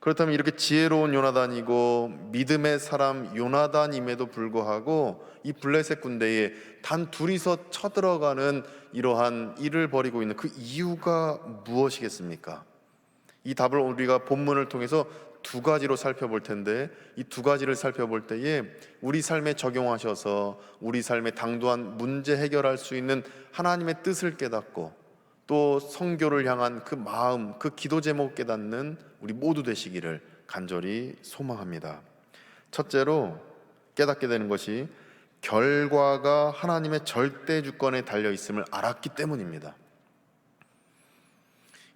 그렇다면 이렇게 지혜로운 요나단이고 믿음의 사람 요나단임에도 불구하고 이 블레셋 군대에 단 둘이서 쳐들어가는 이러한 일을 벌이고 있는 그 이유가 무엇이겠습니까? 이 답을 우리가 본문을 통해서 2가지로 살펴볼 텐데 이 2가지를 살펴볼 때에 우리 삶에 적용하셔서 우리 삶에 당도한 문제 해결할 수 있는 하나님의 뜻을 깨닫고 또 선교를 향한 그 마음, 그 기도 제목 깨닫는 우리 모두 되시기를 간절히 소망합니다. 첫째로 깨닫게 되는 것이 결과가 하나님의 절대 주권에 달려 있음을 알았기 때문입니다.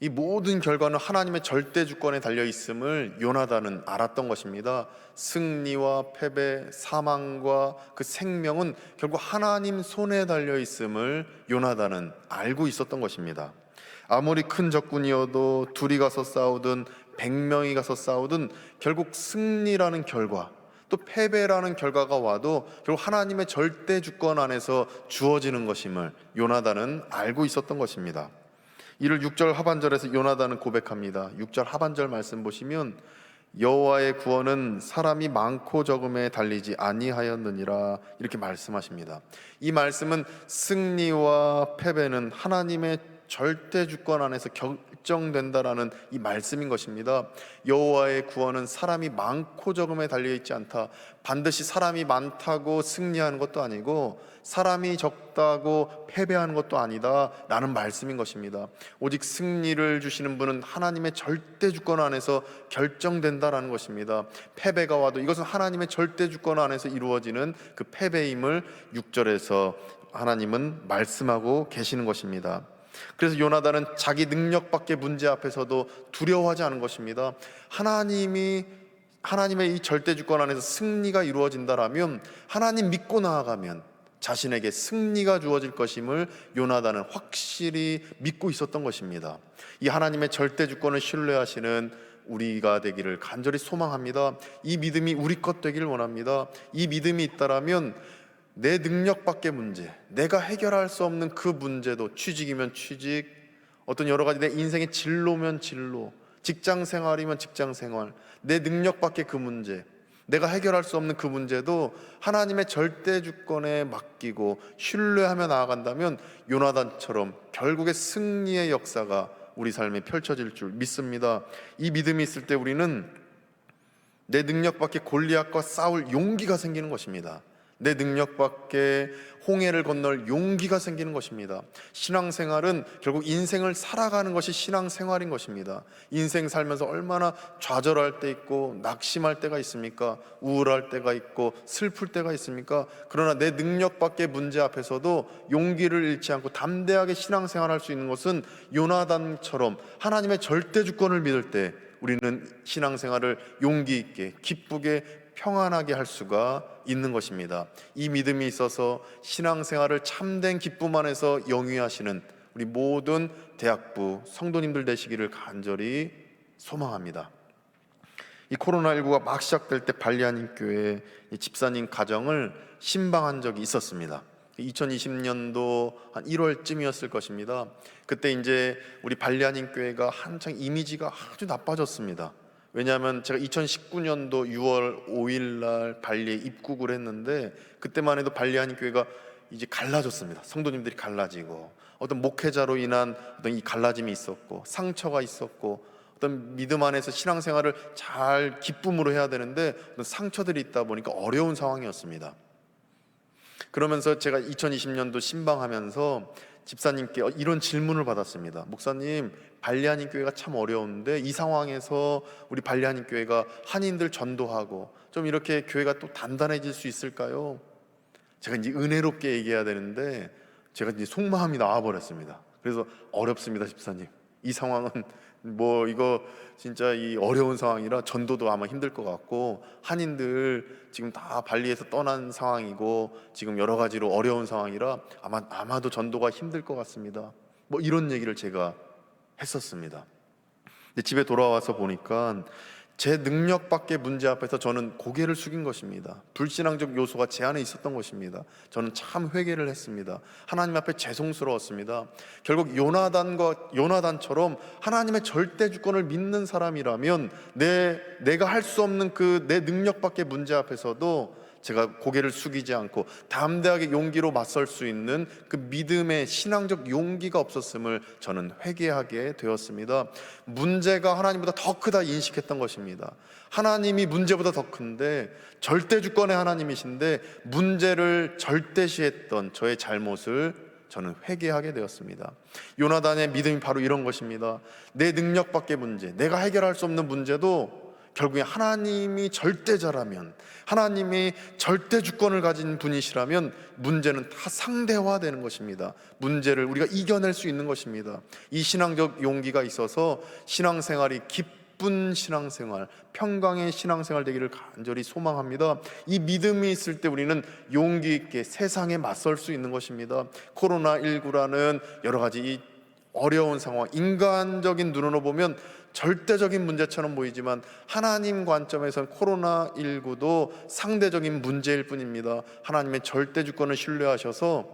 이 모든 결과는 하나님의 절대 주권에 달려 있음을 요나단은 알았던 것입니다. 승리와 패배, 사망과 그 생명은 결국 하나님 손에 달려 있음을 요나단은 알고 있었던 것입니다. 아무리 큰 적군이어도 둘이 가서 싸우든 100명이 가서 싸우든 결국 승리라는 결과 또 패배라는 결과가 와도 결국 하나님의 절대 주권 안에서 주어지는 것임을 요나단은 알고 있었던 것입니다. 이를 6절 하반절에서 요나단은 고백합니다. 6절 하반절 말씀 보시면 여호와의 구원은 사람이 많고 적음에 달리지 아니하였느니라 이렇게 말씀하십니다. 이 말씀은 승리와 패배는 하나님의 절대 주권 안에서 결정된다라는 이 말씀인 것입니다. 여호와의 구원은 사람이 많고 적음에 달려 있지 않다. 반드시 사람이 많다고 승리하는 것도 아니고 사람이 적다고 패배하는 것도 아니다 라는 말씀인 것입니다. 오직 승리를 주시는 분은 하나님의 절대 주권 안에서 결정된다라는 것입니다. 패배가 와도 이것은 하나님의 절대 주권 안에서 이루어지는 그 패배임을 6절에서 하나님은 말씀하고 계시는 것입니다. 그래서 요나단은 자기 능력밖에 문제 앞에서도 두려워하지 않은 것입니다. 하나님의 이 절대 주권 안에서 승리가 이루어진다라면 하나님 믿고 나아가면 자신에게 승리가 주어질 것임을 요나단은 확실히 믿고 있었던 것입니다. 이 하나님의 절대 주권을 신뢰하시는 우리가 되기를 간절히 소망합니다. 이 믿음이 우리 것 되기를 원합니다. 이 믿음이 있다라면 내 능력밖의 문제, 내가 해결할 수 없는 그 문제도 취직이면 취직, 어떤 여러 가지 내 인생의 진로면 진로, 직장 생활이면 직장 생활, 내 능력밖의 그 문제, 내가 해결할 수 없는 그 문제도 하나님의 절대 주권에 맡기고 신뢰하며 나아간다면 요나단처럼 결국에 승리의 역사가 우리 삶에 펼쳐질 줄 믿습니다. 이 믿음이 있을 때 우리는 내 능력밖에 골리앗과 싸울 용기가 생기는 것입니다. 내 능력밖에 홍해를 건널 용기가 생기는 것입니다. 신앙생활은 결국 인생을 살아가는 것이 신앙생활인 것입니다. 인생 살면서 얼마나 좌절할 때 있고 낙심할 때가 있습니까? 우울할 때가 있고 슬플 때가 있습니까? 그러나 내 능력밖에 문제 앞에서도 용기를 잃지 않고 담대하게 신앙생활할 수 있는 것은 요나단처럼 하나님의 절대 주권을 믿을 때 우리는 신앙생활을 용기 있게 기쁘게 평안하게 할 수가 있는 것입니다. 이 믿음이 있어서 신앙생활을 참된 기쁨 안에서 영위하시는 우리 모든 대학부 성도님들 되시기를 간절히 소망합니다. 이 코로나19가 막 시작될 때 발리한인교회 집사님 가정을 신방한 적이 있었습니다. 2020년도 한 1월쯤이었을 것입니다. 그때 이제 우리 발리한인교회가 한창 이미지가 아주 나빠졌습니다. 왜냐하면 제가 2019년도 6월 5일 날 발리에 입국을 했는데 그때만 해도 발리한인교회가 이제 갈라졌습니다. 성도님들이 갈라지고 어떤 목회자로 인한 어떤 이 갈라짐이 있었고 상처가 있었고 어떤 믿음 안에서 신앙생활을 잘 기쁨으로 해야 되는데 어떤 상처들이 있다 보니까 어려운 상황이었습니다. 그러면서 제가 2020년도 신방하면서 집사님께 이런 질문을 받았습니다. 목사님, 발리한인교회가 참 어려운데 이 상황에서 우리 발리한인교회가 한인들 전도하고 좀 이렇게 교회가 또 단단해질 수 있을까요? 제가 이제 은혜롭게 얘기해야 되는데 제가 이제 속마음이 나와버렸습니다. 그래서 어렵습니다, 집사님. 이 상황은 뭐 이거 진짜 이 어려운 상황이라 전도도 아마 힘들 것 같고 한인들 지금 다 발리에서 떠난 상황이고 지금 여러 가지로 어려운 상황이라 아마도 전도가 힘들 것 같습니다. 뭐 이런 얘기를 제가 했었습니다. 근데 집에 돌아와서 보니까 제 능력밖에 문제 앞에서 저는 고개를 숙인 것입니다. 불신앙적 요소가 제 안에 있었던 것입니다. 저는 참 회개를 했습니다. 하나님 앞에 죄송스러웠습니다. 결국 요나단처럼 하나님의 절대 주권을 믿는 사람이라면 내가 할 수 없는 그 내 능력밖에 문제 앞에서도 제가 고개를 숙이지 않고 담대하게 용기로 맞설 수 있는 그 믿음의 신앙적 용기가 없었음을 저는 회개하게 되었습니다. 문제가 하나님보다 더 크다 인식했던 것입니다. 하나님이 문제보다 더 큰데 절대 주권의 하나님이신데 문제를 절대시했던 저의 잘못을 저는 회개하게 되었습니다. 요나단의 믿음이 바로 이런 것입니다. 내 능력밖에 문제, 내가 해결할 수 없는 문제도 결국에 하나님이 절대자라면, 하나님이 절대 주권을 가진 분이시라면 문제는 다 상대화되는 것입니다. 문제를 우리가 이겨낼 수 있는 것입니다. 이 신앙적 용기가 있어서 신앙생활이 기쁜 신앙생활, 평강의 신앙생활 되기를 간절히 소망합니다. 이 믿음이 있을 때 우리는 용기 있게 세상에 맞설 수 있는 것입니다. 코로나19라는 여러 가지 이 어려운 상황, 인간적인 눈으로 보면 절대적인 문제처럼 보이지만 하나님 관점에서는 코로나19도 상대적인 문제일 뿐입니다. 하나님의 절대 주권을 신뢰하셔서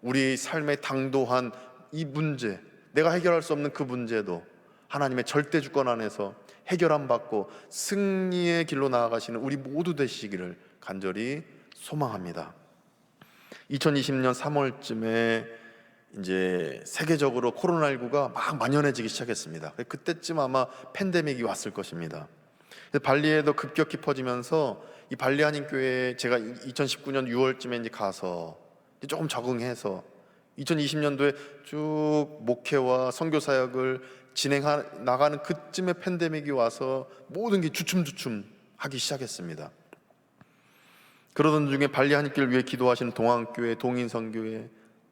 우리 삶에 당도한 이 문제, 내가 해결할 수 없는 그 문제도 하나님의 절대 주권 안에서 해결함 받고 승리의 길로 나아가시는 우리 모두 되시기를 간절히 소망합니다. 2020년 3월쯤에 이제 세계적으로 코로나19가 막 만연해지기 시작했습니다. 그때쯤 아마 팬데믹이 왔을 것입니다. 발리에도 급격히 퍼지면서 이 발리 한인교회에 제가 2019년 6월쯤에 이제 가서 조금 적응해서 2020년도에 쭉 목회와 선교 사역을 진행해 나가는 그쯤에 팬데믹이 와서 모든 게 주춤주춤 하기 시작했습니다. 그러던 중에 발리 한인교회를 위해 기도하시는 동안교회, 동인선교회,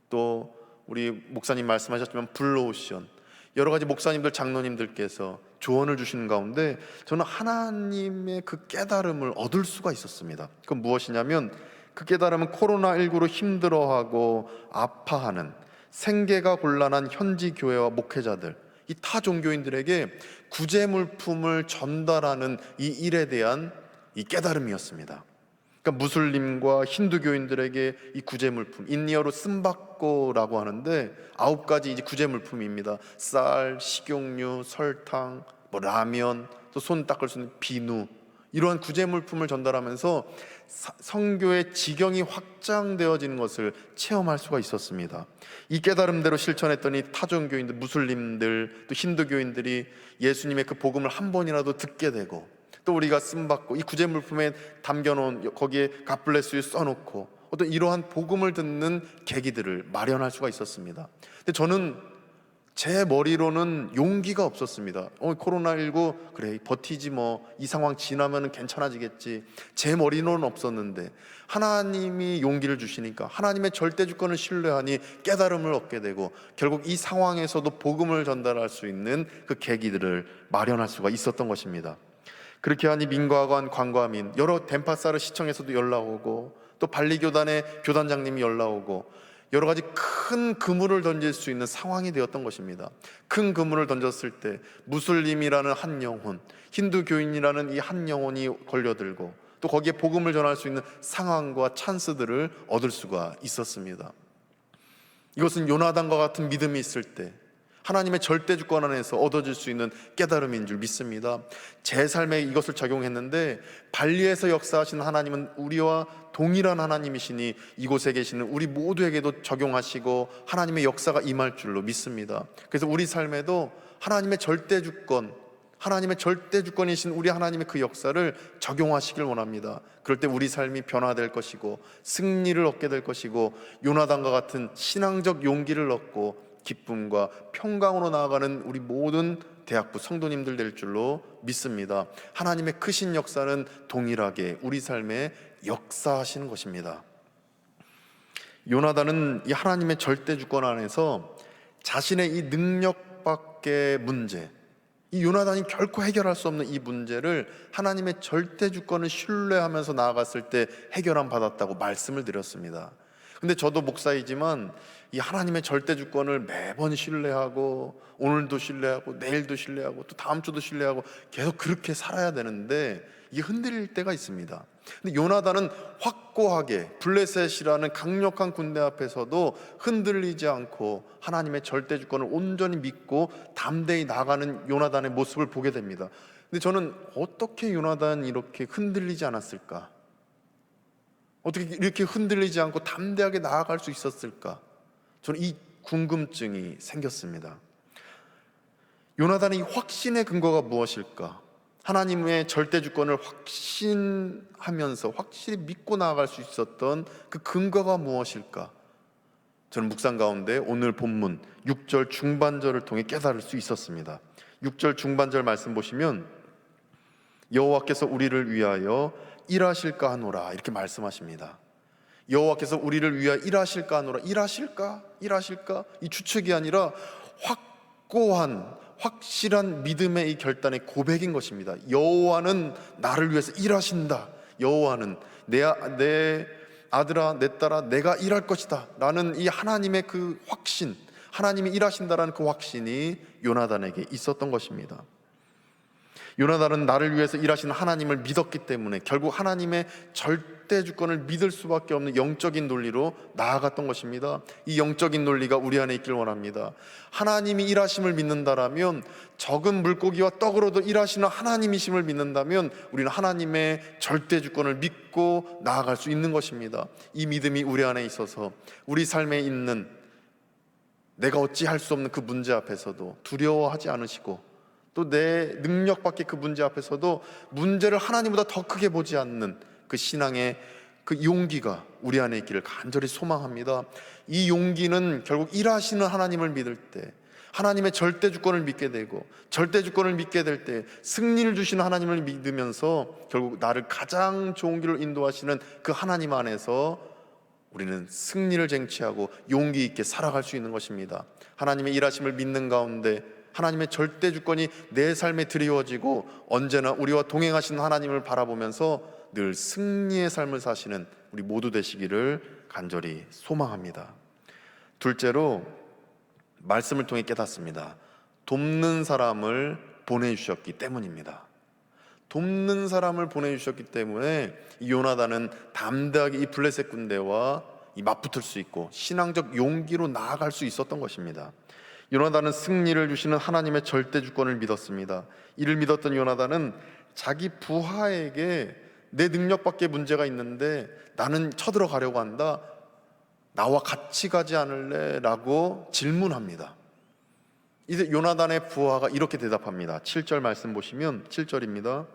또 우리 목사님 말씀하셨지만 블루오션, 여러 가지 목사님들, 장로님들께서 조언을 주시는 가운데 저는 하나님의 그 깨달음을 얻을 수가 있었습니다. 그건 무엇이냐면 그 깨달음은 코로나19로 힘들어하고 아파하는 생계가 곤란한 현지 교회와 목회자들, 이 타 종교인들에게 구제물품을 전달하는 이 일에 대한 이 깨달음이었습니다. 그러니까 무슬림과 힌두교인들에게 이 구제물품, 인디어로 쓴바꼬라고 하는데 9가지 이제 구제물품입니다. 쌀, 식용유, 설탕, 뭐 라면, 또 손 닦을 수 있는 비누, 이러한 구제물품을 전달하면서 선교의 지경이 확장되어지는 것을 체험할 수가 있었습니다. 이 깨달음대로 실천했더니 타종교인들, 무슬림들, 또 힌두교인들이 예수님의 그 복음을 한 번이라도 듣게 되고, 또 우리가 쓴받고 이 구제물품에 담겨놓은 거기에 God bless you 써놓고 어떤 이러한 복음을 듣는 계기들을 마련할 수가 있었습니다. 근데 저는 제 머리로는 용기가 없었습니다. 코로나19 그래 버티지 뭐, 이 상황 지나면 괜찮아지겠지. 제 머리로는 없었는데 하나님이 용기를 주시니까 하나님의 절대 주권을 신뢰하니 깨달음을 얻게 되고 결국 이 상황에서도 복음을 전달할 수 있는 그 계기들을 마련할 수가 있었던 것입니다. 그렇게 하니 민과 관과 민, 여러 덴파사르 시청에서도 연락 오고, 또 발리교단의 교단장님이 연락 오고, 여러 가지 큰 그물을 던질 수 있는 상황이 되었던 것입니다. 큰 그물을 던졌을 때 무슬림이라는 한 영혼, 힌두교인이라는 이 한 영혼이 걸려들고, 또 거기에 복음을 전할 수 있는 상황과 찬스들을 얻을 수가 있었습니다. 이것은 요나단과 같은 믿음이 있을 때 하나님의 절대 주권 안에서 얻어질 수 있는 깨달음인 줄 믿습니다. 제 삶에 이것을 적용했는데, 발리에서 역사하신 하나님은 우리와 동일한 하나님이시니 이곳에 계시는 우리 모두에게도 적용하시고 하나님의 역사가 임할 줄로 믿습니다. 그래서 우리 삶에도 하나님의 절대 주권이신 우리 하나님의 그 역사를 적용하시길 원합니다. 그럴 때 우리 삶이 변화될 것이고 승리를 얻게 될 것이고, 요나단과 같은 신앙적 용기를 얻고 기쁨과 평강으로 나아가는 우리 모든 대학부 성도님들 될 줄로 믿습니다. 하나님의 크신 역사는 동일하게 우리 삶에 역사하시는 것입니다. 요나단은 이 하나님의 절대 주권 안에서 자신의 이 능력 밖의 문제, 이 요나단이 결코 해결할 수 없는 이 문제를 하나님의 절대 주권을 신뢰하면서 나아갔을 때 해결함 받았다고 말씀을 드렸습니다. 근데 저도 목사이지만 이 하나님의 절대 주권을 매번 신뢰하고, 오늘도 신뢰하고, 내일도 신뢰하고, 또 다음 주도 신뢰하고 계속 그렇게 살아야 되는데 이게 흔들릴 때가 있습니다. 근데 요나단은 확고하게 블레셋이라는 강력한 군대 앞에서도 흔들리지 않고 하나님의 절대 주권을 온전히 믿고 담대히 나가는 요나단의 모습을 보게 됩니다. 근데 저는 어떻게 요나단이 이렇게 흔들리지 않았을까? 어떻게 이렇게 흔들리지 않고 담대하게 나아갈 수 있었을까? 저는 이 궁금증이 생겼습니다. 요나단의 이 확신의 근거가 무엇일까? 하나님의 절대 주권을 확신하면서 확실히 믿고 나아갈 수 있었던 그 근거가 무엇일까? 저는 묵상 가운데 오늘 본문 6절 중반절을 통해 깨달을 수 있었습니다. 6절 중반절 말씀 보시면 여호와께서 우리를 위하여 일하실까 하노라, 이렇게 말씀하십니다. 여호와께서 우리를 위하여 일하실까 하노라. 일하실까? 이 추측이 아니라 확실한 믿음의 이 결단의 고백인 것입니다. 여호와는 나를 위해서 일하신다. 여호와는 내 아들아, 내 딸아, 내가 일할 것이다 라는 이 하나님의 그 확신, 하나님이 일하신다라는 그 확신이 요나단에게 있었던 것입니다. 요나단은 나를 위해서 일하시는 하나님을 믿었기 때문에 결국 하나님의 절대 주권을 믿을 수밖에 없는 영적인 논리로 나아갔던 것입니다. 이 영적인 논리가 우리 안에 있길 원합니다. 하나님이 일하심을 믿는다라면, 적은 물고기와 떡으로도 일하시는 하나님이심을 믿는다면 우리는 하나님의 절대 주권을 믿고 나아갈 수 있는 것입니다. 이 믿음이 우리 안에 있어서 우리 삶에 있는 내가 어찌 할 수 없는 그 문제 앞에서도 두려워하지 않으시고, 또 내 능력 밖의 그 문제 앞에서도 문제를 하나님보다 더 크게 보지 않는 그 신앙의 그 용기가 우리 안에 있기를 간절히 소망합니다. 이 용기는 결국 일하시는 하나님을 믿을 때, 하나님의 절대 주권을 믿게 되고, 절대 주권을 믿게 될 때 승리를 주시는 하나님을 믿으면서 결국 나를 가장 좋은 길로 인도하시는 그 하나님 안에서 우리는 승리를 쟁취하고 용기 있게 살아갈 수 있는 것입니다. 하나님의 일하심을 믿는 가운데 하나님의 절대 주권이 내 삶에 드리워지고, 언제나 우리와 동행하시는 하나님을 바라보면서 늘 승리의 삶을 사시는 우리 모두 되시기를 간절히 소망합니다. 둘째로 말씀을 통해 깨닫습니다. 돕는 사람을 보내주셨기 때문입니다. 돕는 사람을 보내주셨기 때문에 이 요나단은 담대하게 이 블레셋 군대와 맞붙을 수 있고 신앙적 용기로 나아갈 수 있었던 것입니다. 요나단은 승리를 주시는 하나님의 절대 주권을 믿었습니다. 이를 믿었던 요나단은 자기 부하에게 내 능력밖에 문제가 있는데 나는 쳐들어가려고 한다, 나와 같이 가지 않을래? 라고 질문합니다. 이제 요나단의 부하가 이렇게 대답합니다. 7절 말씀 보시면 7절입니다.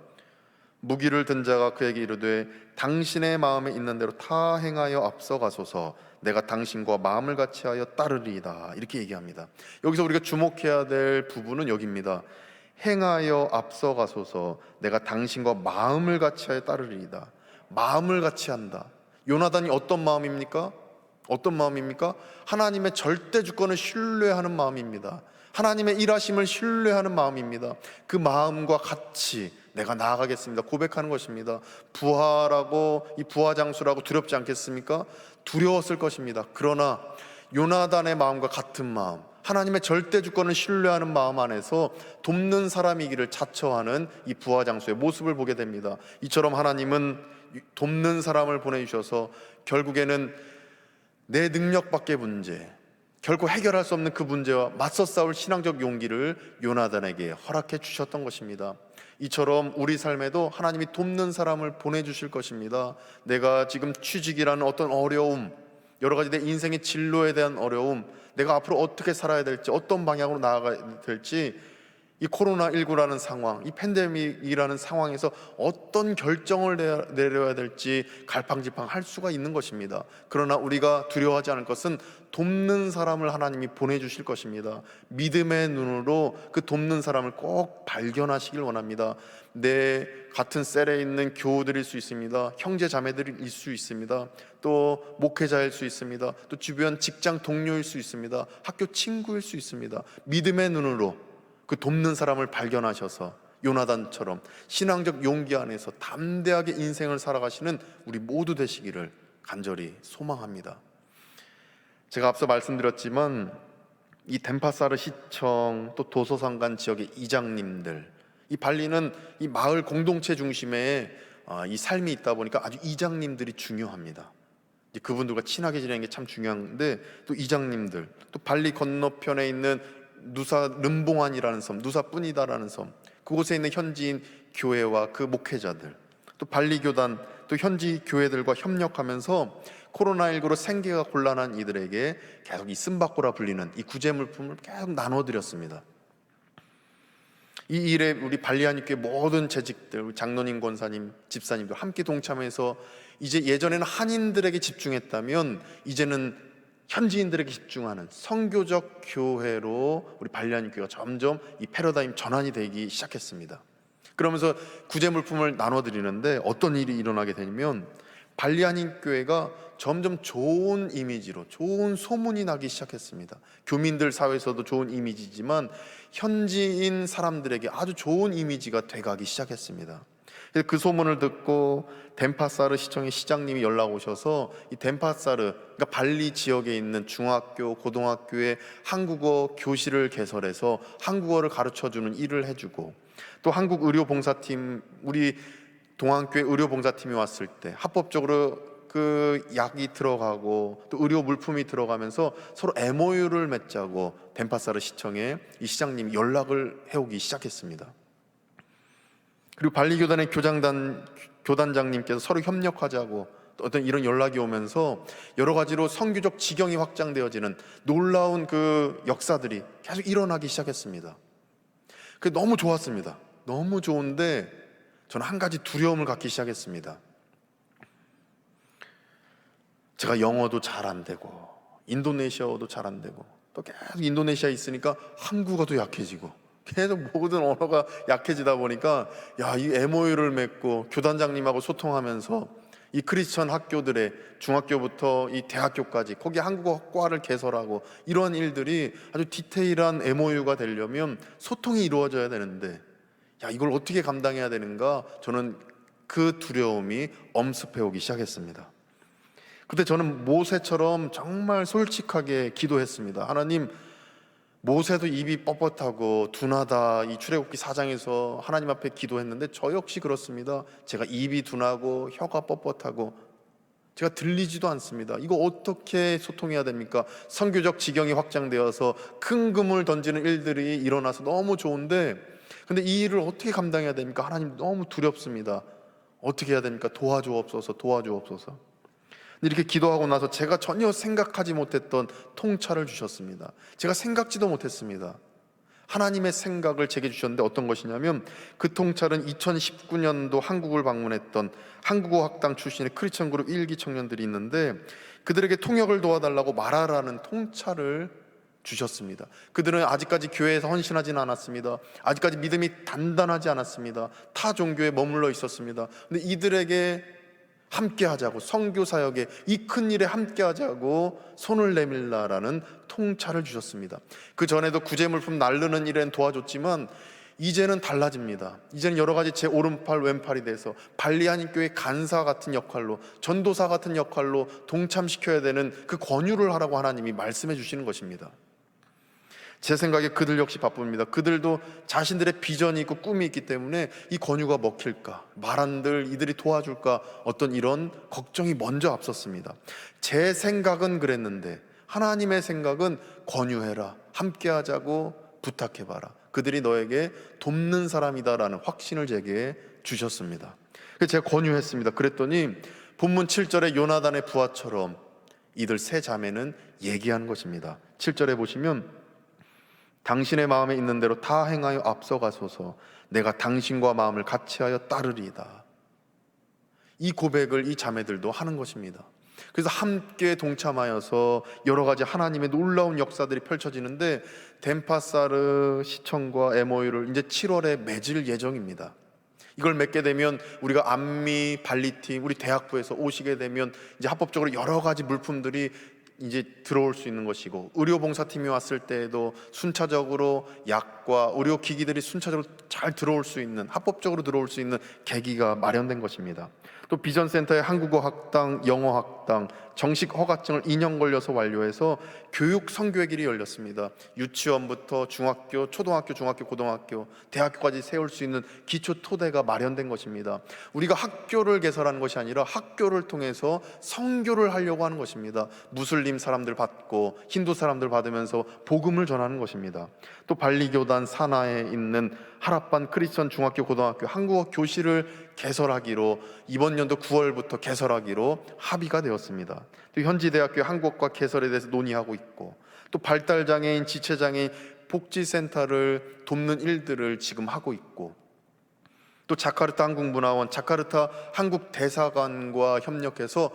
무기를 든 자가 그에게 이르되 당신의 마음에 있는 대로 다 행하여 앞서가소서, 내가 당신과 마음을 같이하여 따르리이다, 이렇게 얘기합니다. 여기서 우리가 주목해야 될 부분은 여기입니다. 행하여 앞서가소서, 내가 당신과 마음을 같이하여 따르리이다. 마음을 같이 한다. 요나단이 어떤 마음입니까? 하나님의 절대 주권을 신뢰하는 마음입니다. 하나님의 일하심을 신뢰하는 마음입니다. 그 마음과 같이 내가 나아가겠습니다. 고백하는 것입니다. 부하라고, 이 부하 장수라고 두렵지 않겠습니까? 두려웠을 것입니다. 그러나 요나단의 마음과 같은 마음, 하나님의 절대 주권을 신뢰하는 마음 안에서 돕는 사람이기를 자처하는 이 부하 장수의 모습을 보게 됩니다. 이처럼 하나님은 돕는 사람을 보내주셔서 결국에는 내 능력밖의 문제, 결코 해결할 수 없는 그 문제와 맞서 싸울 신앙적 용기를 요나단에게 허락해 주셨던 것입니다. 이처럼 우리 삶에도 하나님이 돕는 사람을 보내주실 것입니다. 내가 지금 취직이라는 어떤 어려움, 여러 가지 내 인생의 진로에 대한 어려움, 내가 앞으로 어떻게 살아야 될지, 어떤 방향으로 나아가야 될지, 이 코로나19라는 상황, 이 팬데믹이라는 상황에서 어떤 결정을 내려야 될지 갈팡질팡할 수가 있는 것입니다. 그러나 우리가 두려워하지 않을 것은 돕는 사람을 하나님이 보내주실 것입니다. 믿음의 눈으로 그 돕는 사람을 꼭 발견하시길 원합니다. 내 같은 셀에 있는 교우들일 수 있습니다. 형제 자매들일 수 있습니다. 또 목회자일 수 있습니다. 또 주변 직장 동료일 수 있습니다. 학교 친구일 수 있습니다. 믿음의 눈으로 그 돕는 사람을 발견하셔서 요나단처럼 신앙적 용기 안에서 담대하게 인생을 살아가시는 우리 모두 되시기를 간절히 소망합니다. 제가 앞서 말씀드렸지만 이 덴파사르 시청, 또 도서상관 지역의 이장님들, 이 발리는 이 마을 공동체 중심의 이 삶이 있다 보니까 아주 이장님들이 중요합니다. 그분들과 친하게 지내는 게 참 중요한데, 또 이장님들, 또 발리 건너편에 있는 누사 름봉안이라는 섬, 누사뿐이다라는 섬, 그곳에 있는 현지인 교회와 그 목회자들, 또 발리 교단, 또 현지 교회들과 협력하면서 코로나19로 생계가 곤란한 이들에게 계속 이 쓴바꼬라 불리는 이 구제물품을 계속 나눠드렸습니다. 이 일에 우리 발리안교회 모든 재직들, 장로님, 권사님, 집사님들 함께 동참해서 이제 예전에는 한인들에게 집중했다면 이제는 현지인들에게 집중하는 선교적 교회로 우리 발리안교회가 점점 이 패러다임 전환이 되기 시작했습니다. 그러면서 구제물품을 나눠드리는데 어떤 일이 일어나게 되냐면 발리안교회가 점점 좋은 이미지로, 좋은 소문이 나기 시작했습니다. 교민들 사회에서도 좋은 이미지지만 현지인 사람들에게 아주 좋은 이미지가 돼가기 시작했습니다. 그 소문을 듣고 덴파사르 시청의 시장님이 연락 오셔서 이 덴파사르, 그러니까 발리 지역에 있는 중학교, 고등학교에 한국어 교실을 개설해서 한국어를 가르쳐주는 일을 해주고, 또 한국 의료봉사팀, 우리 동안교회 의료봉사팀이 왔을 때 합법적으로 그 약이 들어가고 또 의료 물품이 들어가면서 서로 MOU를 맺자고 덴파사르 시청에 이 시장님이 연락을 해오기 시작했습니다. 그리고 발리교단의 교단장님께서 서로 협력하자고 또 어떤 이런 연락이 오면서 여러 가지로 선교적 지경이 확장되어지는 놀라운 그 역사들이 계속 일어나기 시작했습니다. 그게 너무 좋았습니다. 너무 좋은데 저는 한 가지 두려움을 갖기 시작했습니다. 제가 영어도 잘 안 되고 인도네시아어도 잘 안 되고 또 계속 인도네시아에 있으니까 한국어도 약해지고 계속 모든 언어가 약해지다 보니까 이 MOU를 맺고 교단장님하고 소통하면서 이 크리스천 학교들의 중학교부터 이 대학교까지 거기 한국어과를 개설하고 이런 일들이 아주 디테일한 MOU가 되려면 소통이 이루어져야 되는데 이걸 어떻게 감당해야 되는가, 저는 그 두려움이 엄습해오기 시작했습니다. 그때 저는 모세처럼 정말 솔직하게 기도했습니다. 하나님, 모세도 입이 뻣뻣하고 둔하다, 이 출애굽기 4장에서 하나님 앞에 기도했는데 저 역시 그렇습니다. 제가 입이 둔하고 혀가 뻣뻣하고 제가 들리지도 않습니다. 이거 어떻게 소통해야 됩니까? 선교적 지경이 확장되어서 큰 금을 던지는 일들이 일어나서 너무 좋은데, 근데 이 일을 어떻게 감당해야 됩니까? 하나님, 너무 두렵습니다. 어떻게 해야 됩니까? 도와주옵소서, 도와주옵소서. 이렇게 기도하고 나서 제가 전혀 생각하지 못했던 통찰을 주셨습니다. 제가 생각지도 못했습니다. 하나님의 생각을 제게 주셨는데 어떤 것이냐면, 그 통찰은 2019년도 한국을 방문했던 한국어 학당 출신의 크리스천 그룹 1기 청년들이 있는데 그들에게 통역을 도와달라고 말하라는 통찰을 주셨습니다. 그들은 아직까지 교회에서 헌신하지는 않았습니다. 아직까지 믿음이 단단하지 않았습니다. 타 종교에 머물러 있었습니다. 근데 이들에게 함께 하자고, 선교 사역에 이 큰 일에 함께 하자고 손을 내밀라라는 통찰을 주셨습니다. 그 전에도 구제물품 나르는 일엔 도와줬지만 이제는 달라집니다. 이제는 여러 가지 제 오른팔 왼팔이 돼서 발리 한인교회 간사 같은 역할로, 전도사 같은 역할로 동참시켜야 되는 그 권유를 하라고 하나님이 말씀해 주시는 것입니다. 제 생각에 그들 역시 바쁩니다. 그들도 자신들의 비전이 있고 꿈이 있기 때문에 이 권유가 먹힐까, 말한들 이들이 도와줄까, 어떤 이런 걱정이 먼저 앞섰습니다. 제 생각은 그랬는데 하나님의 생각은 권유해라, 함께하자고 부탁해봐라, 그들이 너에게 돕는 사람이다라는 확신을 제게 주셨습니다. 그래서 제가 권유했습니다. 그랬더니 본문 7절의 요나단의 부하처럼 이들 세 자매는 얘기한 것입니다. 7절에 보시면 당신의 마음에 있는 대로 다 행하여 앞서가소서, 내가 당신과 마음을 같이하여 따르리이다. 이 고백을 이 자매들도 하는 것입니다. 그래서 함께 동참하여서 여러 가지 하나님의 놀라운 역사들이 펼쳐지는데, 덴파사르 시청과 MOU를 이제 7월에 맺을 예정입니다. 이걸 맺게 되면 우리가 안미 발리팀, 우리 대학부에서 오시게 되면 이제 합법적으로 여러 가지 물품들이 이제 들어올 수 있는 것이고, 의료봉사팀이 왔을 때에도 순차적으로 약과 의료기기들이 순차적으로 잘 들어올 수 있는, 합법적으로 들어올 수 있는 계기가 마련된 것입니다. 또 비전센터의 한국어 학당, 영어 학당, 정식 허가증을 2년 걸려서 완료해서 교육 선교의 길이 열렸습니다. 유치원부터 중학교, 초등학교, 중학교, 고등학교, 대학교까지 세울 수 있는 기초 토대가 마련된 것입니다. 우리가 학교를 개설하는 것이 아니라 학교를 통해서 선교를 하려고 하는 것입니다. 무슬림 사람들 받고 힌두 사람들 받으면서 복음을 전하는 것입니다. 또 발리교단 산하에 있는 하랏반 크리스천 중학교, 고등학교 한국어 교실을 개설하기로 이번 연도 9월부터 개설하기로 합의가 되었습니다. 또 현지대학교 한국과 개설에 대해서 논의하고 있고, 또 발달장애인, 지체장애인 복지센터를 돕는 일들을 지금 하고 있고, 또 자카르타 한국문화원, 자카르타 한국대사관과 협력해서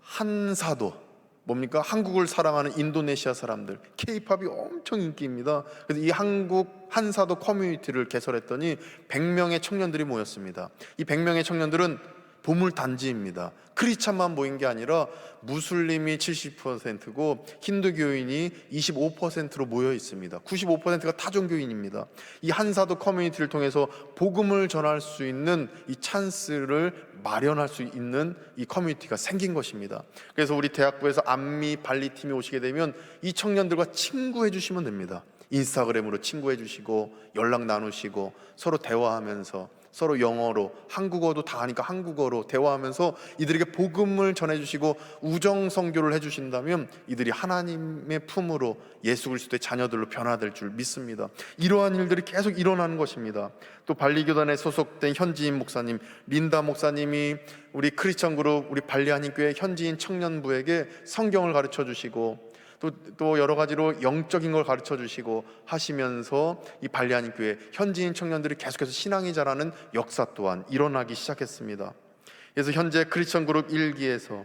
한사도, 뭡니까? 한국을 사랑하는 인도네시아 사람들, K-팝이 엄청 인기입니다. 그래서 이 한국 한사도 커뮤니티를 개설했더니 100명의 청년들이 모였습니다. 이 100명의 청년들은 보물단지입니다. 크리스찬만 모인 게 아니라 무슬림이 70%고 힌두교인이 25%로 모여 있습니다. 95%가 타종교인입니다. 이 한사도 커뮤니티를 통해서 복음을 전할 수 있는 이 찬스를 마련할 수 있는 이 커뮤니티가 생긴 것입니다. 그래서 우리 대학부에서 안미 발리팀이 오시게 되면 이 청년들과 친구해 주시면 됩니다. 인스타그램으로 친구해 주시고 연락 나누시고 서로 대화하면서, 서로 영어로, 한국어도 다 하니까 한국어로 대화하면서 이들에게 복음을 전해주시고 우정 선교를 해주신다면 이들이 하나님의 품으로 예수 그리스도의 자녀들로 변화될 줄 믿습니다. 이러한 일들이 계속 일어나는 것입니다. 또 발리교단에 소속된 현지인 목사님, 린다 목사님이 우리 크리스천 그룹, 우리 발리 한인교회 현지인 청년부에게 성경을 가르쳐 주시고 또 여러 가지로 영적인 걸 가르쳐 주시고 하시면서 이 발리 한인교회 현지인 청년들이 계속해서 신앙이 자라는 역사 또한 일어나기 시작했습니다. 그래서 현재 크리스천 그룹 1기에서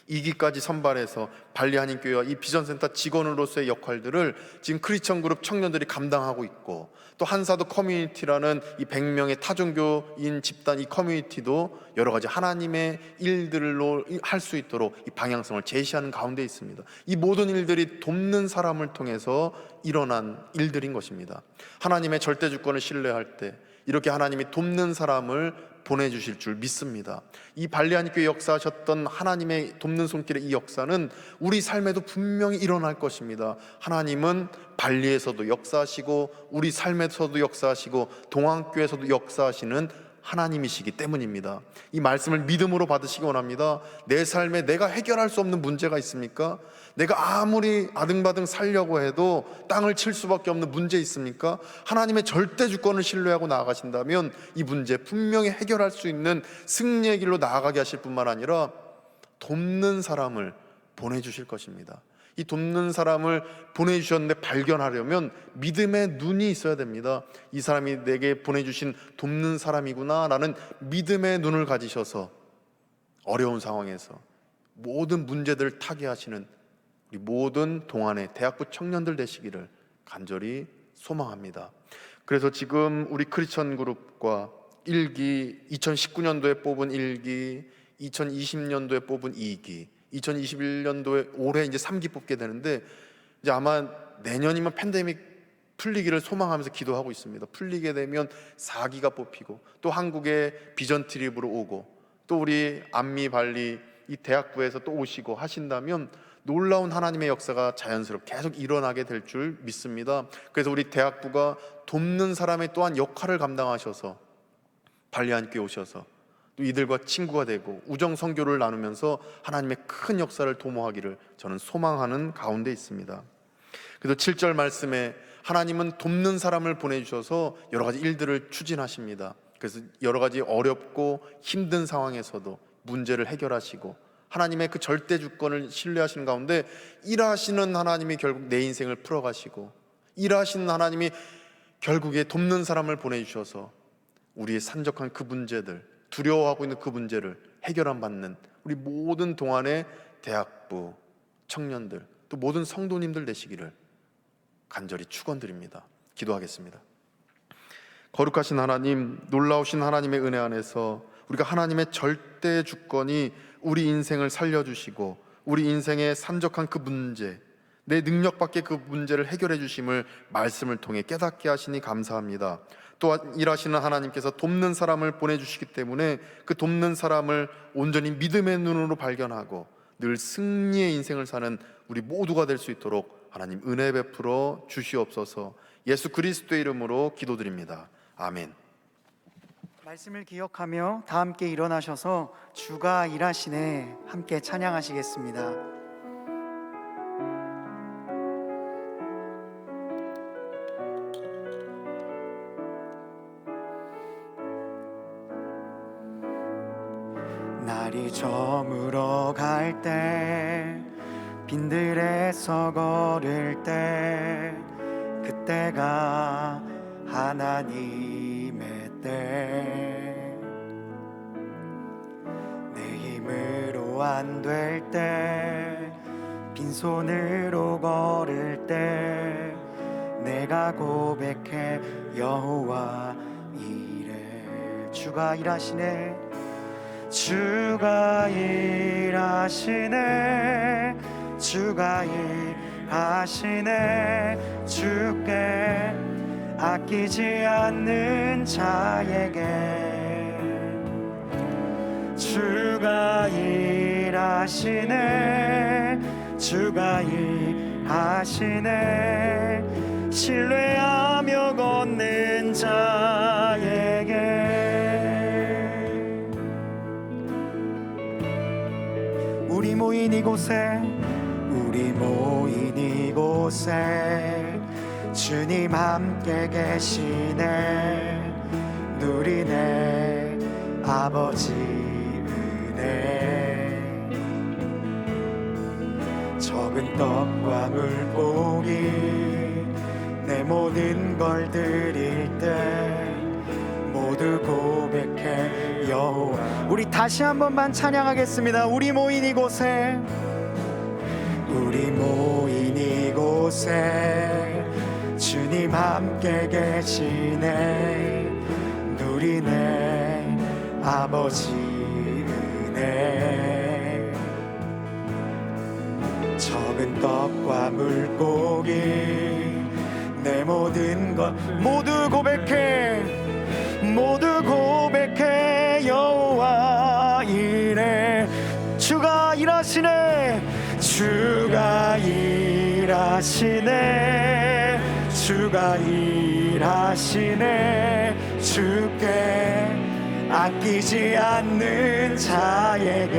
2기까지 선발해서 발리 한인교회와 이 비전센터 직원으로서의 역할들을 지금 크리스천 그룹 청년들이 감당하고 있고, 또 한사도 커뮤니티라는 이 100명의 타종교인 집단 이 커뮤니티도 여러 가지 하나님의 일들로 할 수 있도록 이 방향성을 제시하는 가운데 있습니다. 이 모든 일들이 돕는 사람을 통해서 일어난 일들인 것입니다. 하나님의 절대 주권을 신뢰할 때 이렇게 하나님이 돕는 사람을 보내주실 줄 믿습니다. 이 발리 한인교회 역사하셨던 하나님의 돕는 손길의 이 역사는 우리 삶에도 분명히 일어날 것입니다. 하나님은 발리에서도 역사하시고 우리 삶에서도 역사하시고 동안교회에서도 역사하시는 하나님이시기 때문입니다. 이 말씀을 믿음으로 받으시기 원합니다. 내 삶에 내가 해결할 수 없는 문제가 있습니까? 내가 아무리 아등바등 살려고 해도 땅을 칠 수밖에 없는 문제 있습니까? 하나님의 절대 주권을 신뢰하고 나아가신다면 이 문제 분명히 해결할 수 있는 승리의 길로 나아가게 하실 뿐만 아니라 돕는 사람을 보내주실 것입니다. 이 돕는 사람을 보내주셨는데 발견하려면 믿음의 눈이 있어야 됩니다. 이 사람이 내게 보내주신 돕는 사람이구나 라는 믿음의 눈을 가지셔서 어려운 상황에서 모든 문제들을 타개하시는 우리 모든 동안의 대학부 청년들 되시기를 간절히 소망합니다. 그래서 지금 우리 크리스천 그룹과 1기, 2019년도에 뽑은 1기, 2020년도에 뽑은 2기, 2021년도에 올해 이제 3기 뽑게 되는데, 이제 아마 내년이면 팬데믹 풀리기를 소망하면서 기도하고 있습니다. 풀리게 되면 사기가 뽑히고 또 한국에 비전 트립으로 오고 또 우리 안미 발리 이 대학부에서 또 오시고 하신다면 놀라운 하나님의 역사가 자연스럽게 계속 일어나게 될 줄 믿습니다. 그래서 우리 대학부가 돕는 사람의 또한 역할을 감당하셔서 발리안교에 오셔서 또 이들과 친구가 되고 우정 선교를 나누면서 하나님의 큰 역사를 도모하기를 저는 소망하는 가운데 있습니다. 그래서 7절 말씀에 하나님은 돕는 사람을 보내주셔서 여러 가지 일들을 추진하십니다. 그래서 여러 가지 어렵고 힘든 상황에서도 문제를 해결하시고 하나님의 그 절대 주권을 신뢰하시는 가운데 일하시는 하나님이 결국 내 인생을 풀어가시고 일하시는 하나님이 결국에 돕는 사람을 보내주셔서 우리의 산적한 그 문제들, 두려워하고 있는 그 문제를 해결함 받는 우리 모든 동안의 대학부 청년들 또 모든 성도님들 되시기를 간절히 축원드립니다. 기도하겠습니다. 거룩하신 하나님, 놀라우신 하나님의 은혜 안에서 우리가 하나님의 절대 주권이 우리 인생을 살려주시고 우리 인생의 산적한 그 문제, 내 능력 밖의 그 문제를 해결해 주심을 말씀을 통해 깨닫게 하시니 감사합니다. 또한 일하시는 하나님께서 돕는 사람을 보내주시기 때문에 그 돕는 사람을 온전히 믿음의 눈으로 발견하고 늘 승리의 인생을 사는 우리 모두가 될 수 있도록 하나님 은혜 베풀어 주시옵소서. 예수 그리스도의 이름으로 기도드립니다. 아멘. 말씀을 기억하며 다 함께 일어나셔서 주가 일하시네 함께 찬양하시겠습니다. 날이 저물어 갈 때 빈들에서 걸을 때 그때가 하나님의 때 내 힘으로 안 될 때 빈손으로 걸을 때 내가 고백해 여호와 이래 주가 일하시네 주가 일하시네 주가 일하시네 주께 아끼지 않는 자에게 주가 일하시네 주가 일하시네 신뢰하며 걷는 자에게 우리 모인 이곳에 주님 함께 계시네 누리네 아버지 은혜 적은 떡과 물고기 내 모든 걸 드릴 때 모두 고백해 여호와 우리 다시 한 번만 찬양하겠습니다. 우리 모인 이곳에 주님 함께 계시네 누리네 아버지 은혜 적은 떡과 물고기 내 모든 것 모두 고백해 여호와 이래 주가 일하시네 주가 일하시네 주가 일하시네 주께 아끼지 않는 자에게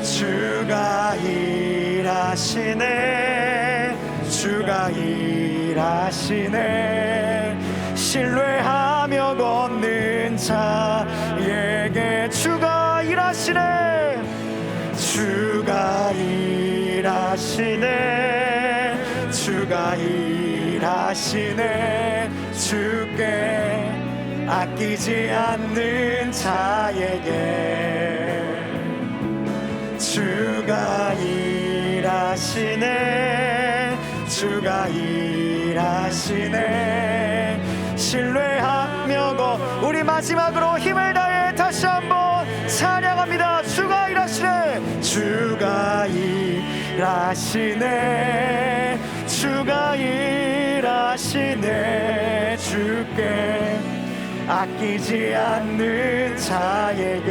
주가 일하시네 주가 일하시네 신뢰하며 걷는 자에게 주가 일하시네 주가 일하시네 주가 일하시네 주께 아끼지 않는 자에게 주가 일하시네 주가 일하시네 신뢰하며 우리 마지막으로 힘을 다해 다시 한번 찬양합니다. 주가 일하시네 주가 일하시네 주가 일하시네. 주께 아끼지 않는 자에게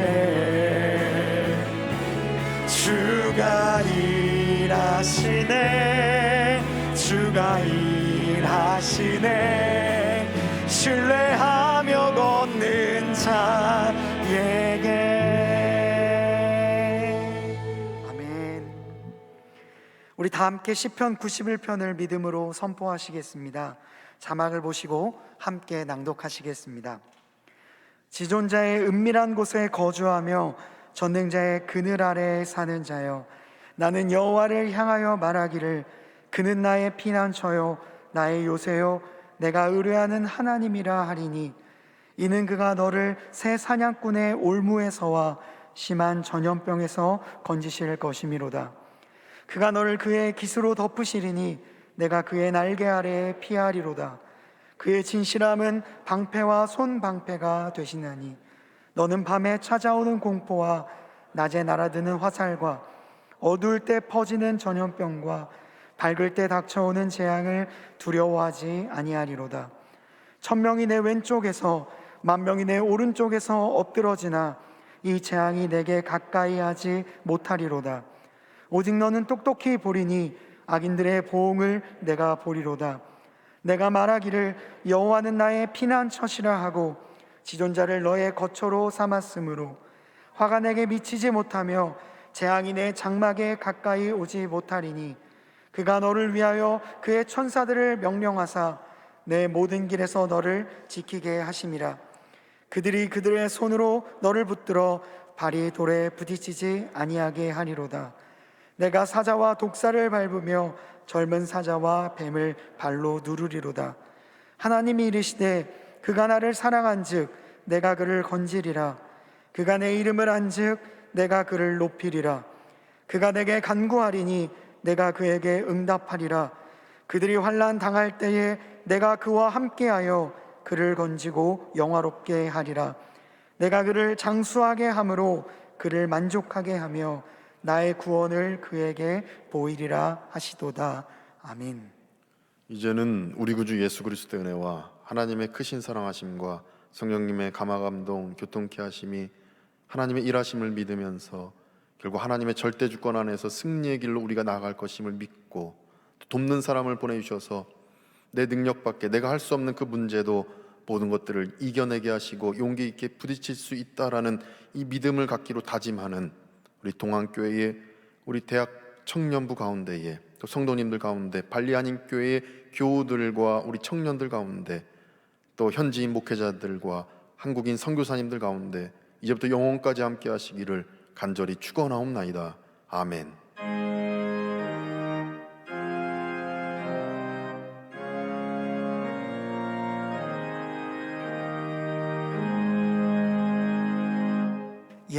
주가 일하시네. 주가 일하시네. 신뢰하며 걷는 자에게. 아멘. 우리 다 함께 시편 91편을 믿음으로 선포하시겠습니다. 자막을 보시고 함께 낭독하시겠습니다. 지존자의 은밀한 곳에 거주하며 전능자의 그늘 아래에 사는 자여, 나는 여호와를 향하여 말하기를 그는 나의 피난처요 나의 요새요 내가 의뢰하는 하나님이라 하리니, 이는 그가 너를 새 사냥꾼의 올무에서와 심한 전염병에서 건지실 것이미로다. 그가 너를 그의 깃으로 덮으시리니 내가 그의 날개 아래에 피하리로다. 그의 진실함은 방패와 손방패가 되시나니, 너는 밤에 찾아오는 공포와 낮에 날아드는 화살과 어두울 때 퍼지는 전염병과 밝을 때 닥쳐오는 재앙을 두려워하지 아니하리로다. 1000명이 내 왼쪽에서 10,000명이 내 오른쪽에서 엎드러지나 이 재앙이 내게 가까이 하지 못하리로다. 오직 너는 똑똑히 보리니 악인들의 보응을 내가 보리로다. 내가 말하기를 여호와는 나의 피난처시라 하고 지존자를 너의 거처로 삼았으므로 화가 내게 미치지 못하며 재앙이 내 장막에 가까이 오지 못하리니, 그가 너를 위하여 그의 천사들을 명령하사 내 모든 길에서 너를 지키게 하심이라. 그들이 그들의 손으로 너를 붙들어 발이 돌에 부딪히지 아니하게 하리로다. 내가 사자와 독사를 밟으며 젊은 사자와 뱀을 발로 누르리로다. 하나님이 이르시되 그가 나를 사랑한즉 내가 그를 건지리라. 그가 내 이름을 안즉 내가 그를 높이리라. 그가 내게 간구하리니 내가 그에게 응답하리라. 그들이 환난 당할 때에 내가 그와 함께하여 그를 건지고 영화롭게 하리라. 내가 그를 장수하게 함으로 그를 만족하게 하며 나의 구원을 그에게 보이리라 하시도다. 아멘. 이제는 우리 구주 예수 그리스도의 은혜와 하나님의 크신 사랑하심과 성령님의 감화감동 교통케 하심이 하나님의 일하심을 믿으면서 결국 하나님의 절대 주권 안에서 승리의 길로 우리가 나아갈 것임을 믿고 돕는 사람을 보내주셔서 내 능력 밖에 내가 할 수 없는 그 문제도 모든 것들을 이겨내게 하시고 용기 있게 부딪힐 수 있다라는 이 믿음을 갖기로 다짐하는 우리 동안교회의 우리 대학 청년부 가운데에 또 성도님들 가운데 발리한인교회의 교우들과 우리 청년들 가운데 또 현지인 목회자들과 한국인 선교사님들 가운데 이제부터 영원까지 함께 하시기를 간절히 축원하옵나이다. 아멘.